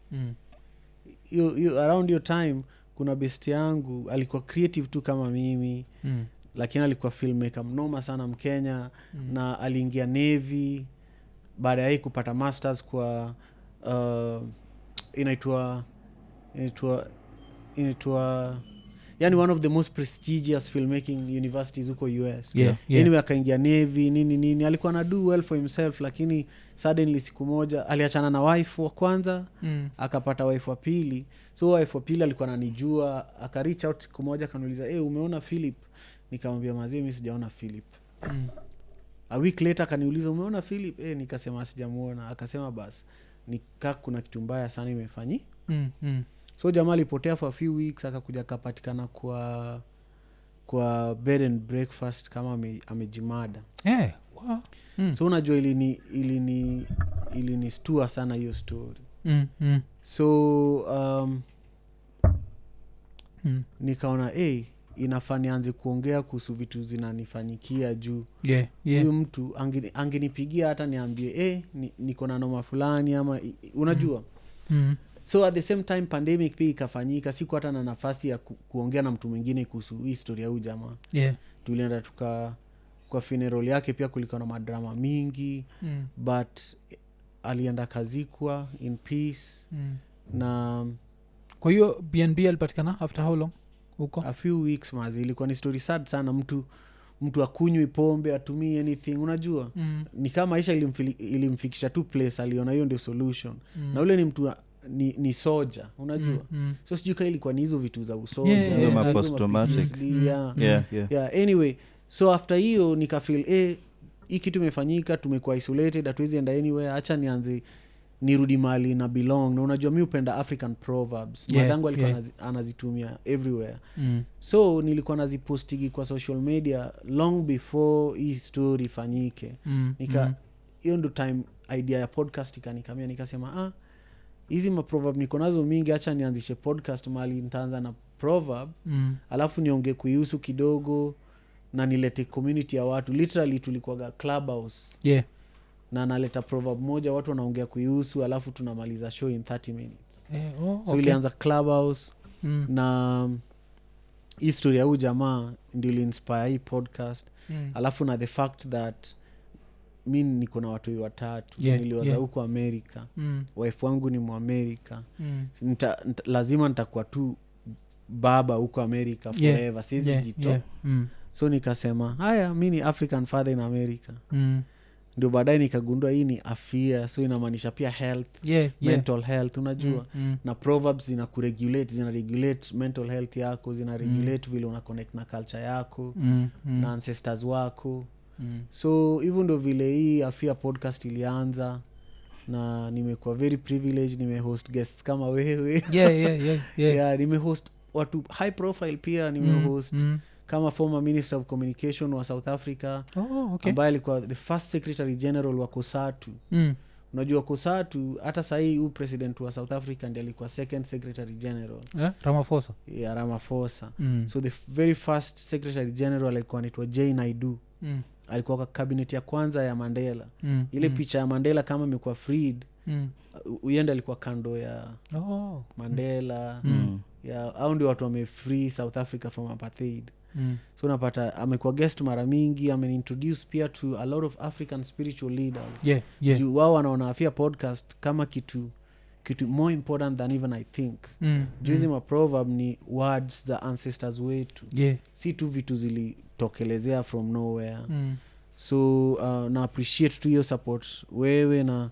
You around your time kuna best yangu alikuwa creative tu kama mimi. Lakini alikuwa filmmaker mnoma sana Mkenya na aliingia Navy baada ya kupata masters kwa inaitwa yani one of the most prestigious filmmaking universities huko US. Anyway akaingia Navy nini alikuwa na do well for himself, lakini suddenly siku moja aliachana na wife wa kwanza akapata wife wa pili. So wife wa pili alikuwa ananijua, aka reach out siku moja akaniuliza umeona Philip? Nikamwambia mazee mimi sijaona Philip. A week later akaniuliza umeona Philip? Nikasema sijamuona. Akasema basi nikaa kuna kitu mbaya sana imefanyi. So jamaa alipotea for a few weeks, akakuja akapatikana kwa bed and breakfast kama amejimada. Wow. So unajua ilini stua sana hiyo story. So nikaona inafaa nianze kuongea kuhusu vitu zinanifanyikia juu. Huyu mtu angenipigia hata niambie niko na noma fulani ama unajua. So at the same time pandemic pia ikafanyika, siku hata na nafasi ya kuongea na mtu mwingine kuhusu hii story ya huyu jamaa. Tulienda kwa funeral yake, pia kulikuwa na madrama mingi. But alienda kazikwa in peace. Na kwa hiyo BNB alipatikana after how long huko? A few weeks mazi. Ilikuwa ni story sad sana. Mtu akunywi pombe, atumii anything, unajua. Ni kama maisha ilimfikisha tu place, aliona hiyo ndio solution. Na ule ni mtu ni soja, unajua. So sijui kama ilikuwa ni hizo vitu za usoja, post traumatic. Anyway, so after hiyo nikafeel hii kitu imefanyika, tumekuwa isolated, hatuwezi enda anywhere, acha nianze nirudi mali na belong. Na unajua mimi upenda African proverbs. Madangu alikuwa anazitumia everywhere. So nilikuwa nazipostigi kwa social media long before hii story fanyike. Hiyo ndo time idea ya podcast ikanikamia, nikasema hizi maproverb niko nazo mingi, acha nianzishe podcast mali nitaanza na proverb. Alafu niongee kuihusu kidogo na nilete community ya watu. Literally tulikuwa Clubhouse. Na naleta proverb moja, watu wanaongea kuihusu, alafu tunamaliza show in 30 minutes. So ilianza Clubhouse. Na history ya huyu jamaa ndio inspire hii podcast. Alafu na the fact that mimi niko na watu watatu. Niliwaza huko Amerika. Wife wangu ni Muamerika. Lazima nitakuwa tu baba huko Amerika forever. Siwezi jito. So nikasema haya mimi ni African father in America. Ndio baadaye nikagundua hii ni afya, so inamaanisha pia health, mental health, unajua. Na proverbs zina regulate mental health yako, zina regulate vile una connect na culture yako, na ancestors wako. So even ndo vile hii afya podcast ilianza, na nimekuwa very privileged, nimehost guests kama wewe. Nimehost watu high profile pia, nimehost kama former Minister of Communication wa South Africa. Ambaye alikuwa the first Secretary General wa COSATU. Unajua COSATU hata sahi huu president wa South Africa ndiye alikuwa second Secretary General. Ramaphosa. Ramaphosa. So the very first Secretary General alikuwa anaitwa Jane Naidu. Alikuwa kwa cabinet ya kwanza ya Mandela. Ile picha ya Mandela kama amekuwa freed, uyenda alikuwa kando ya Mandela. Au ndio watu wame free South Africa from apartheid. So unapata amekuwa guest mara mingi, ameintroduce pia to a lot of African spiritual leaders. Juu wao wanaona Afia podcast kama kitu more important than even I think. Juizi ma proverb ni words za ancestors wetu. Si tu vitu zilitokelezea from nowhere. So na appreciate tu your support wewe na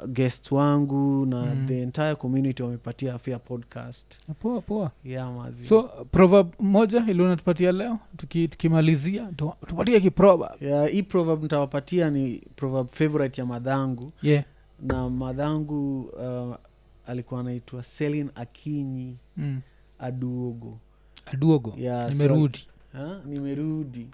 guest wangu na the entire community wamepatia Afia podcast. Poa. Mazi. So proverb moja ile unatupatia leo tukimalizia tupatie kiproverb. Hii proverb nitawapatia ni proverb favorite ya madhangu. Na madhangu alikuwa anaitwa Selin Akinyi Aduogo. Nimerudi.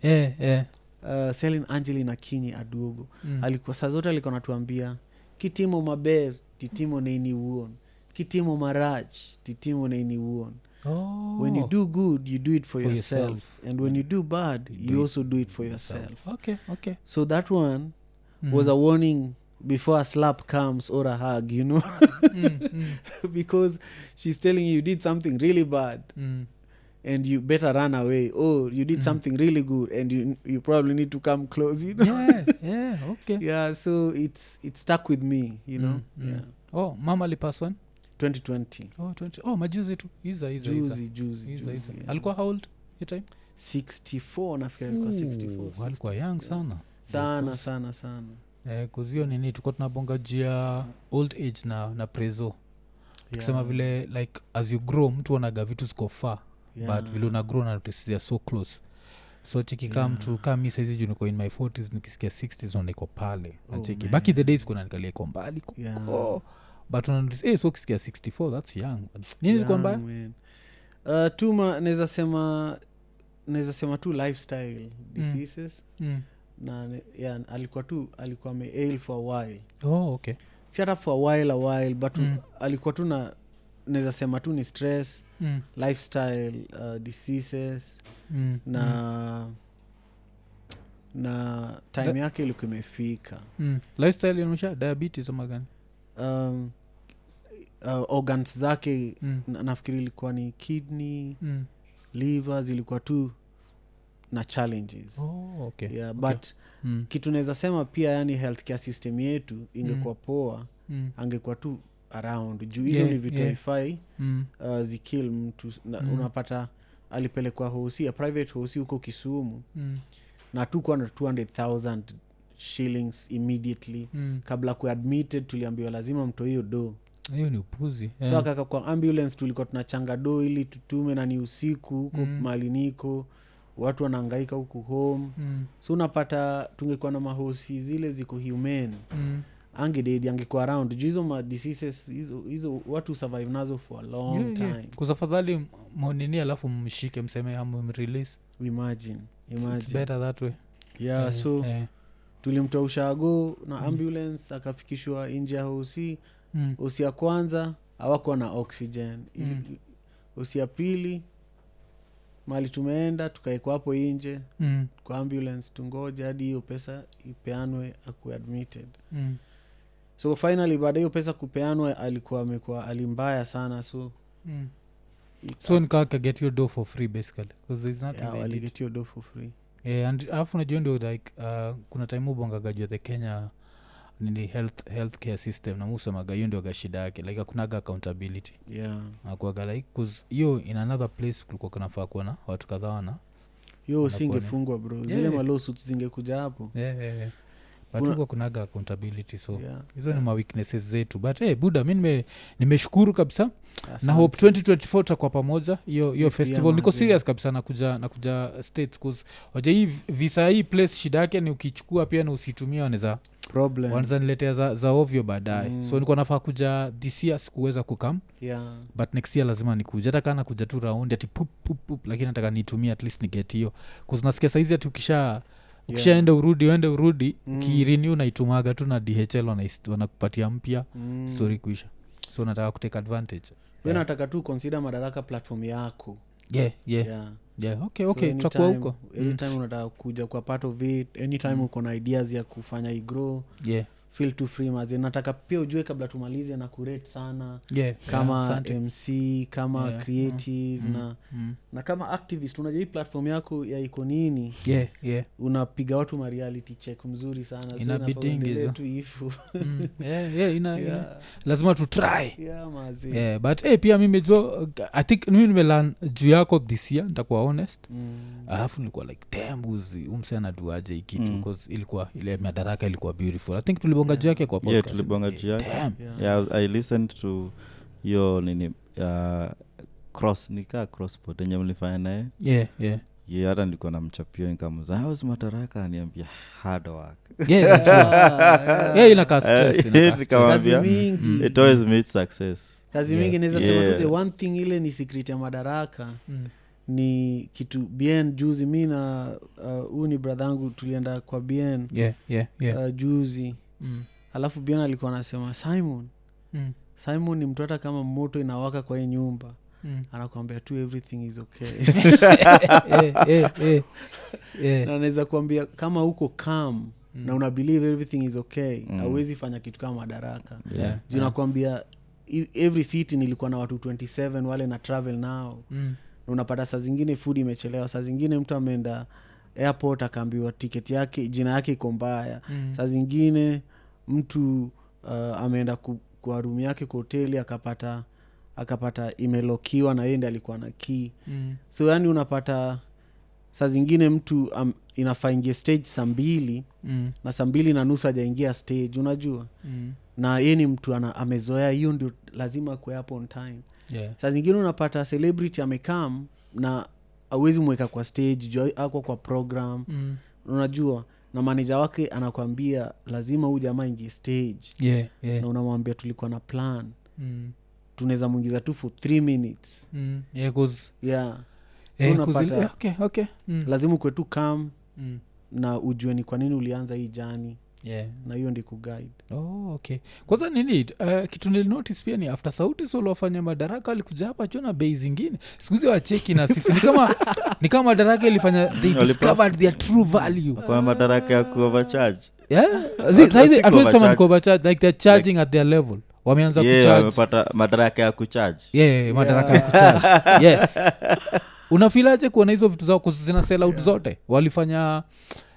Selin Angeline Akinyi Aduogo. Alikuwa saa zote alikuwa anatuambia kitimo maber titimo neini uon, kitimo marach titimo neini uon. When you do good you do it for yourself. And when you do bad you also do it for yourself. Okay. So that one was a warning before a slap comes or a hug, you know. Because she's telling you did something really bad and you better run away. Oh, you did something really good and you probably need to come close, you know. Okay. So it's stuck with me, you know. Mama alipass one 2020. 20 majuzi tu Juzi. Alikuwa how old your time? 64 nafikiri alikuwa 64. Alikuwa young sana. Kuzio nini tuko tunabonga jia old age na prezo. Tukisema vile like as you grow mtu wanaga vitu ziko far. But vile una grow na they are so close. So chiki mtu kama mimi saizi juu niko in my 40s nikisikia 60s niko pale. Nacheki back in the days kuna nikalia kwa mbali. But unaona so kisikia 64 that's young. Nini liko mbaya? Tuma naweza sema tu lifestyle diseases. Na alikuwa ail for a while. Okay. Si hata for a while but alikuwa tu na naweza sema tu ni stress, lifestyle diseases na time yake ilikuwa imefika. Lifestyle inaonyesha diabetes ama gani? Organs zake nafikiri ilikuwa ni kidney, liver zilikuwa tu na challenges. Okay. But kitu naweza sema pia yani healthcare system yetu ingekuwa poa, angekuwa tu around juu hizo ni vitu haifai zikill mtu. Unapata alipelekwa hosi, a private hosi huko Kisumu na tukuwa na 200,000 shillings immediately. Kabla kuadmitted tuliambiwa lazima mto hiyo do. Hiyo ni upuzi. So kaka kwa ambulance tulikuwa tunachanga do ili tutume na ni usiku huko mahali niko watu wanahangaika huku home. So unapata tungekuwa na mahosi zile ziko humane. Angededi angekuwa around juu hizo diseases hizo watu survive nazo for a long time. Kusafadhali monini alafu mshike mseme hamu release. Imagine. It's better that way. So tulimtoa ushago na ambulance akafikishwa nje ya hosi. Hosi ya kwanza hawakuwa na oxygen. Hosi ya pili mali tumeenda tukaekwa hapo nje kwa ambulance tungoje hadi hiyo pesa ipeanwe akuwe admitted. So finally baada hiyo pesa kupeanwe alikuwa amekuwa alimbaya sana. So nikaka get your dough for free basically because there's nothing they get your dough for free. And alafu najua ndio like kuna time ubongagajua the Kenya nini healthcare system na musemaga hiyo ndio gashida yake like hakunaga accountability. Akuaga like cause hiyo in another place kulikuwa kunafaa kuwa na watu kadhaa wana hiyo usingefungwa bro. Zile lawsuits zingekuja hapo. But kunaga accountability so hizo ni ma weaknesses zetu but buda mimi nimeshukuru kabisa. Na hope 2024 tutakuwa pamoja hiyo festival. Niko serious kabisa nakuja States cause waje hii visa hii place shida yake ni ukichukua pia na usitumia wanaweza problem wanaweza niletea za ovyo baadaye. So niko nafaa kuja this year sikuweza kukam. But next year lazima nikuja hata kana kuja tu round ati pup lakini nataka nitumie at least ni get hiyo cause nasikia saizi ati ukishaenda urudi ukirenew na itumaga tu na DHL wanakupatia mpya story kuisha. So nataka kutake advantage. Wewe nataka tu consider Madaraka platform yako. Okay tutakuwa huko anytime unataka kuja kwa part of it anytime uko na ideas ya kufanya igrow feel too free mazi. Nataka pia ujue kabla tumalize na kurate sana kama MC kama creative na kama activist. Unajua hii platform yako ya Ikonini unapiga watu ma reality check mzuri sana, so inaendelea tu ifu lazima tu try mazi. But pia mimi I think mimi nimelearn juu yako this year, nitakuwa honest. Alafu nilikuwa like damn umse anaduaje hii kitu because ilikuwa ile Madaraka ilikuwa beautiful. I think tulibonga juu yake kwa podcast. Tulibonga juu yake. I listened to your nini crossport yenye mlifanya naye. Hata nilikuwa namchapia nikamuza how's Madaraka, aniambia hard work. Inakaa stress, kazi mingi. It always meets success. Kazi mingi naweza sema tu the one thing ile ni secret ya Madaraka. Ni kitu bien juzi mi na huyu ni brother yangu tulienda kwa bien juzi. Alafu bien alikuwa anasema Simon ni mtu hata kama moto inawaka kwa hii nyumba anakuambia tu everything is okay. Na anaweza kuambia kama uko calm na una believe everything is okay, hauwezi fanya kitu kama Madaraka. Juu nakwambia every city nilikuwa na watu 27 wale na travel nao. Unapata saa zingine food imechelewa, saa zingine mtu ameenda airport akaambiwa ticket yake jina yake iko mbaya. Saa zingine mtu ameenda kwa room yake kwa hoteli akapata imelokiwa na yeye ndiye alikuwa na key. So yani unapata saa zingine mtu inafaa ingie stage saa 2 na saa 2:30 hajaingia stage, unajua. Na yeye ni mtu amezoea hiyo, ndio lazima kwa hapo on time. Saa zingine unapata celebrity amekam na hawezi mweka kwa stage juu ako kwa program. Unajua, na manager wake anakuambia lazima huyu jamaa ingie stage. Na unamwambia tulikuwa na plan. Tunaweza muingiza tu for 3 minutes. So unapata lazima ukwe tu calm na ujue ni kwa nini ulianza hii jani. Na hiyo ndi kuguide. Okay. Kwanza nini kitu nilinotice pia ni after Sauti Sol wafanya Madaraka alikuja hapa chona bei zingine. Sikuzi wacheki na sisi ni kama Madaraka ilifanya they discovered their true value. Kwa Madaraka ya overcharge. Saizi atuwezi sema ni overcharge, like they're charging at their level. Wameanza kucharge. Wamepata Madaraka ya kucharge. Madaraka ya kucharge. Yes. Unafilaje kuona hizo vitu zao zina sell out zote? Walifanya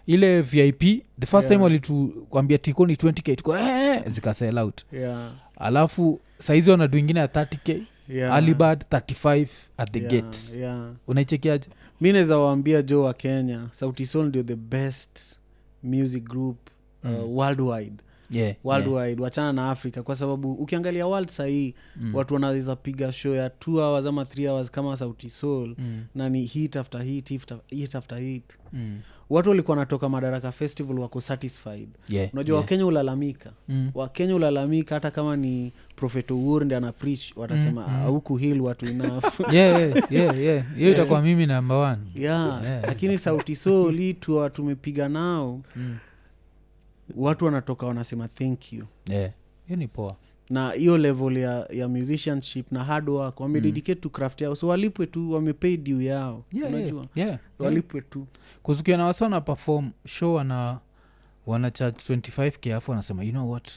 ile VIP the first time walituambia tiko ni 20k tuko zika sell out. Alafu saizi wana do ingine ya 30k. Alibad 35 at the gate. Unaichekiaje? Mimi naweza waambia Joe wa Kenya, Sauti Sol ndio the best music group worldwide. Worldwide. Wachana na Africa, kwa sababu ukiangalia world sahii watu wanaweza piga show ya 2 hours ama 3 hours kama Sauti Sol na ni hit after hit. Watu walikuwa natoka Madaraka Festival wako satisfied. Unajua Wakenya ulalamika. Wakenya ulalamika hata kama ni Prophet Owuor ndiye ana preach, watasema huku heal watu enough. Hiyo itakuwa mimi number 1. Lakini Sauti Sol tu tumepiga nao. Watu wanatoka wanasema thank you. Hiyo ni poa. Na hiyo level ya musicianship na hard work wamededicate to craft yao, so walipwe tu, wamepay due yao. Unajua walipwe tu. Kuzukia na wasona perform show wana charge 25k afu wanasema you know what,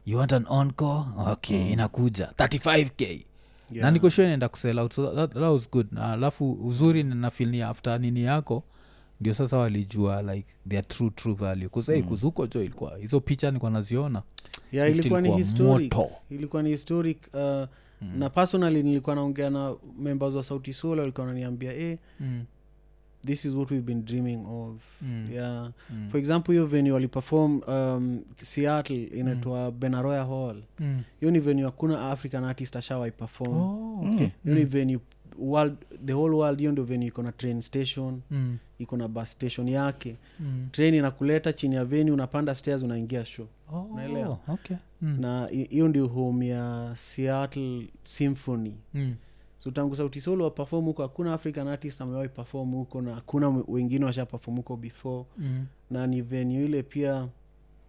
you want an encore, okay, inakuja 35k. Na niko sure inaenda kusell out, so that was good. Na alafu uzuri na feel ni after nini yako ndio sasa walijua like their true value. Kwa kuzuko jo ilikuwa hizo picha nilikuwa naziona. Ilikuwa ni historic. Na personally nilikuwa naongea na members wa Sauti Sol, walikuwa wananiambia this is what we've been dreaming of. For example, hiyo venue waliperform Seattle inaitwa Benaroya Hall. Hiyo ni venue hakuna African artist ashawai perform. Hiyo ni venue the whole world. Hiyo ndio venue iko na train station, iko na bus station yake. Train inakuleta chini ya venue, unapanda stairs unaingia show. Unaelewa? Na hiyo ndio home ya Seattle Symphony. So tangu Sauti Sol wa perform huko hakuna African artist amewahi perform huko, na hakuna wengine washa perform huko before. Na ni venue ile pia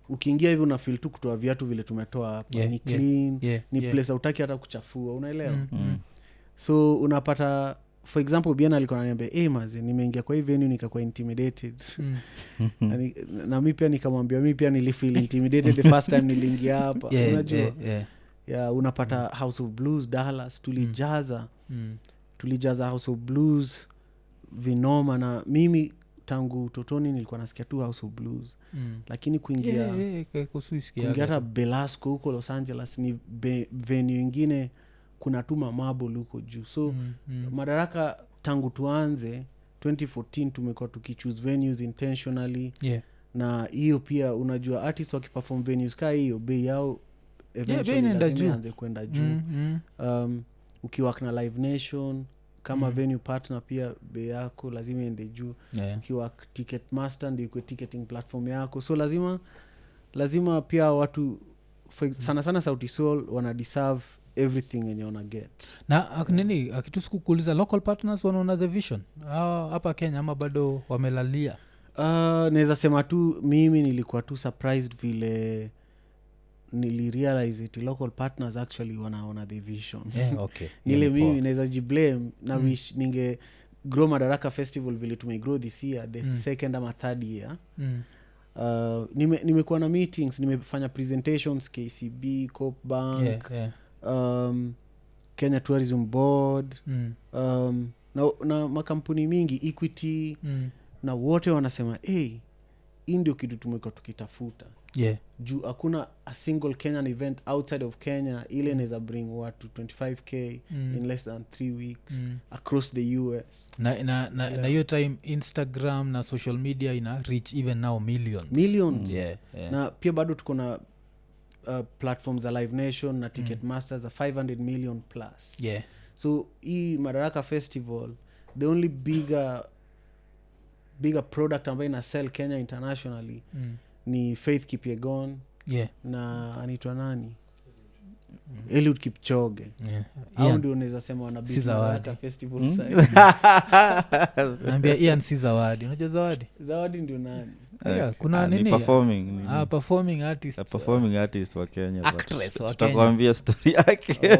ukiingia hivi una feel tu kutoa viatu vile tumetoa hapa. Ni clean, ni place hautaki hata kuchafua, unaelewa? So unapata for example Biana alikuwa ananiambia mazi nimeingia kwa hii venue nikakuwa intimidated na mimi pia nikamwambia mimi pia nilifeel intimidated the first time niliingia hapa unajua unapata House of Blues Dallas tulijaza House of Blues vinoma na mimi tangu utotoni nilikuwa nasikia tu House of Blues lakini kuingia hata Belasco huko Los Angeles ni venue nyingine kuna tu marble huko juu so Madaraka tangu tuanze 2014 tumekuwa tukichoose venues intentionally na hiyo pia unajua artists wakiperform venues kaa hiyo bei yao eventually lazima anze kwenda juu ukiwork na Live Nation kama venue partner pia bei yako lazima ende juu ukiwork Ticketmaster ndio iko ticketing platform yako so lazima pia watu sana Sauti Sol wana deserve everything yenye wana get na nini akitusiku kuuliza local partners wanaona the vision hapa Kenya ama bado wamelalia naweza sema tu mimi nilikuwa tu surprised vile nilirealize it local partners actually wanaona the vision okay nile mimi naweza jiblame na wish ninge grow Madaraka Festival vile tumegrow this year the second ama third year nimekuwa na meetings nimefanya presentations KCB Coop Bank Kenya Tourism Board na makampuni mingi Equity na wote wanasema hii ndio kitu tumekuwa tukitafuta juu hakuna a single Kenyan event outside of Kenya ile inaweza bring watu 25k in less than 3 weeks across the US na hiyo time Instagram na social media ina reach even now millions. Na pia bado tuko na platforms za Live Nation na Ticketmaster za 500 million plus so hii Madaraka Festival the only bigger product ambayo ina sell Kenya internationally ni Faith Kipyegon na anaitwa nani Eliud Kipchoge au ndio unaweza sema wana Madaraka Festival side naambia Ian si zawadi unajua zawadi ndio nani kuna nini performing artist wa Kenya actress wa Kenya tutakwambia story yake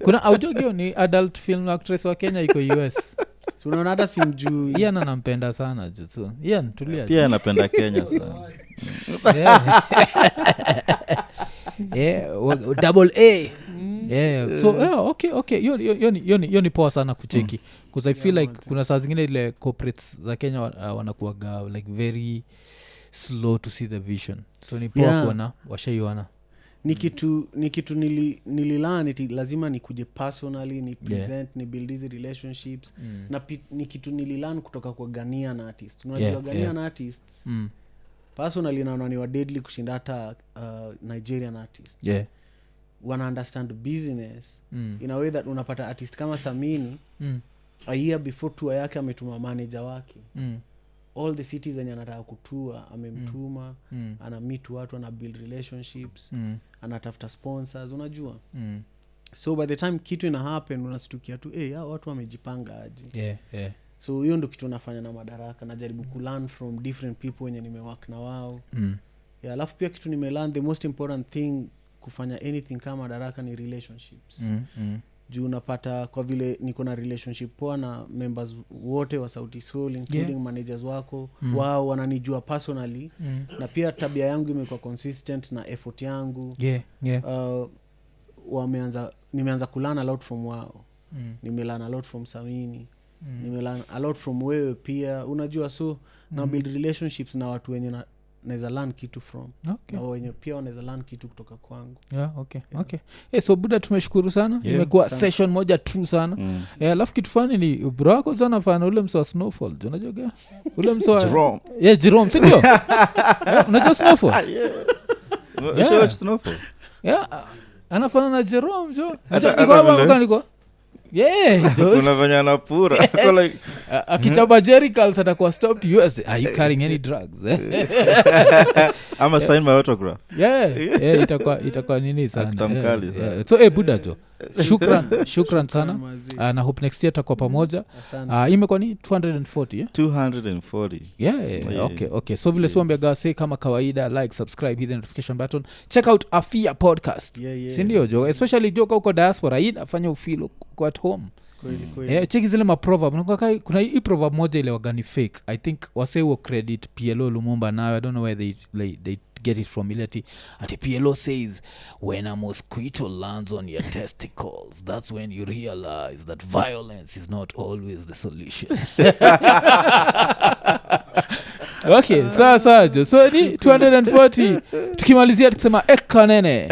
kuna aujogio ni adult film actress wa Kenya iko US so unaona hata simjui Ian anampenda sana so Ian tulia pia anapenda Kenya sana double A so okay hiyo ni poa sana kucheki because I feel like kuna saa zingine ile corporates za Kenya wanakuaga like very slow to see the vision so ni poa kuona washaiona ni kitu nililearn lazima nikuje personally ni present ni build these relationships na ni kitu nililearn kutoka kwa Ghanaian artists unajua Ghanaian artists personally naona ni wa deadly kushinda hata Nigerian artists wana understand business in a way that unapata artist kama Samini a year before tour yake ametuma manager wake all the cities zenye anataka kutua amemtuma ana meet watu ana build relationships anatafuta sponsors unajua so by the time kitu ina happen unastukia tu hao watu wamejipanga aje so hiyo ndio kitu nafanya na Madaraka najaribu kulearn from different people wenye nimework na wao alafu pia kitu nimelearn the most important thing kufanya anything kama Madaraka ni relationships juu unapata kwa vile niko na relationship poa na members wote wa Sauti Sol including managers wako wao wananijua personally na pia tabia yangu imekuwa consistent na effort yangu nimeanza kulearn a lot from wao nimelearn a lot from Samini nimelearn a lot from wewe pia unajua so na build relationships na watu wenye naweza learn kitu from na wenye pia wanaweza learn kitu kutoka kwangu okay so buda tumeshukuru sana imekuwa session moja true sana alafu kitu fani ni bro wako sana fana ule mso wa Snowfall unajua ule mso wa Jerome si ndio unajua Snowfall Snowfall anafana na Jerome niko unafanya na pura like akitaba Jericals atakuwa stopped US are you carrying any drugs ama sign my autograph itakuwa nini sana so buda jo shukran sana na hope next year tutakuwa pamoja imekuwa ni 240 okay so vile siwaambia say kama kawaida like subscribe hit the notification button check out Afia podcast si ndio jo especially jo uko diaspora hii afanya ufeel at home cheki zile maproverb kuna hii proverb moja ile wagani fake I think wasewo credit PLO Lumumba nayo I don't know where they get it from ilati ati PLO says when a mosquito lands on your testicles that's when you realize that violence is not always the solution. Okay sawa jo so ni 240 tukimalizia tukisema Iko Nini.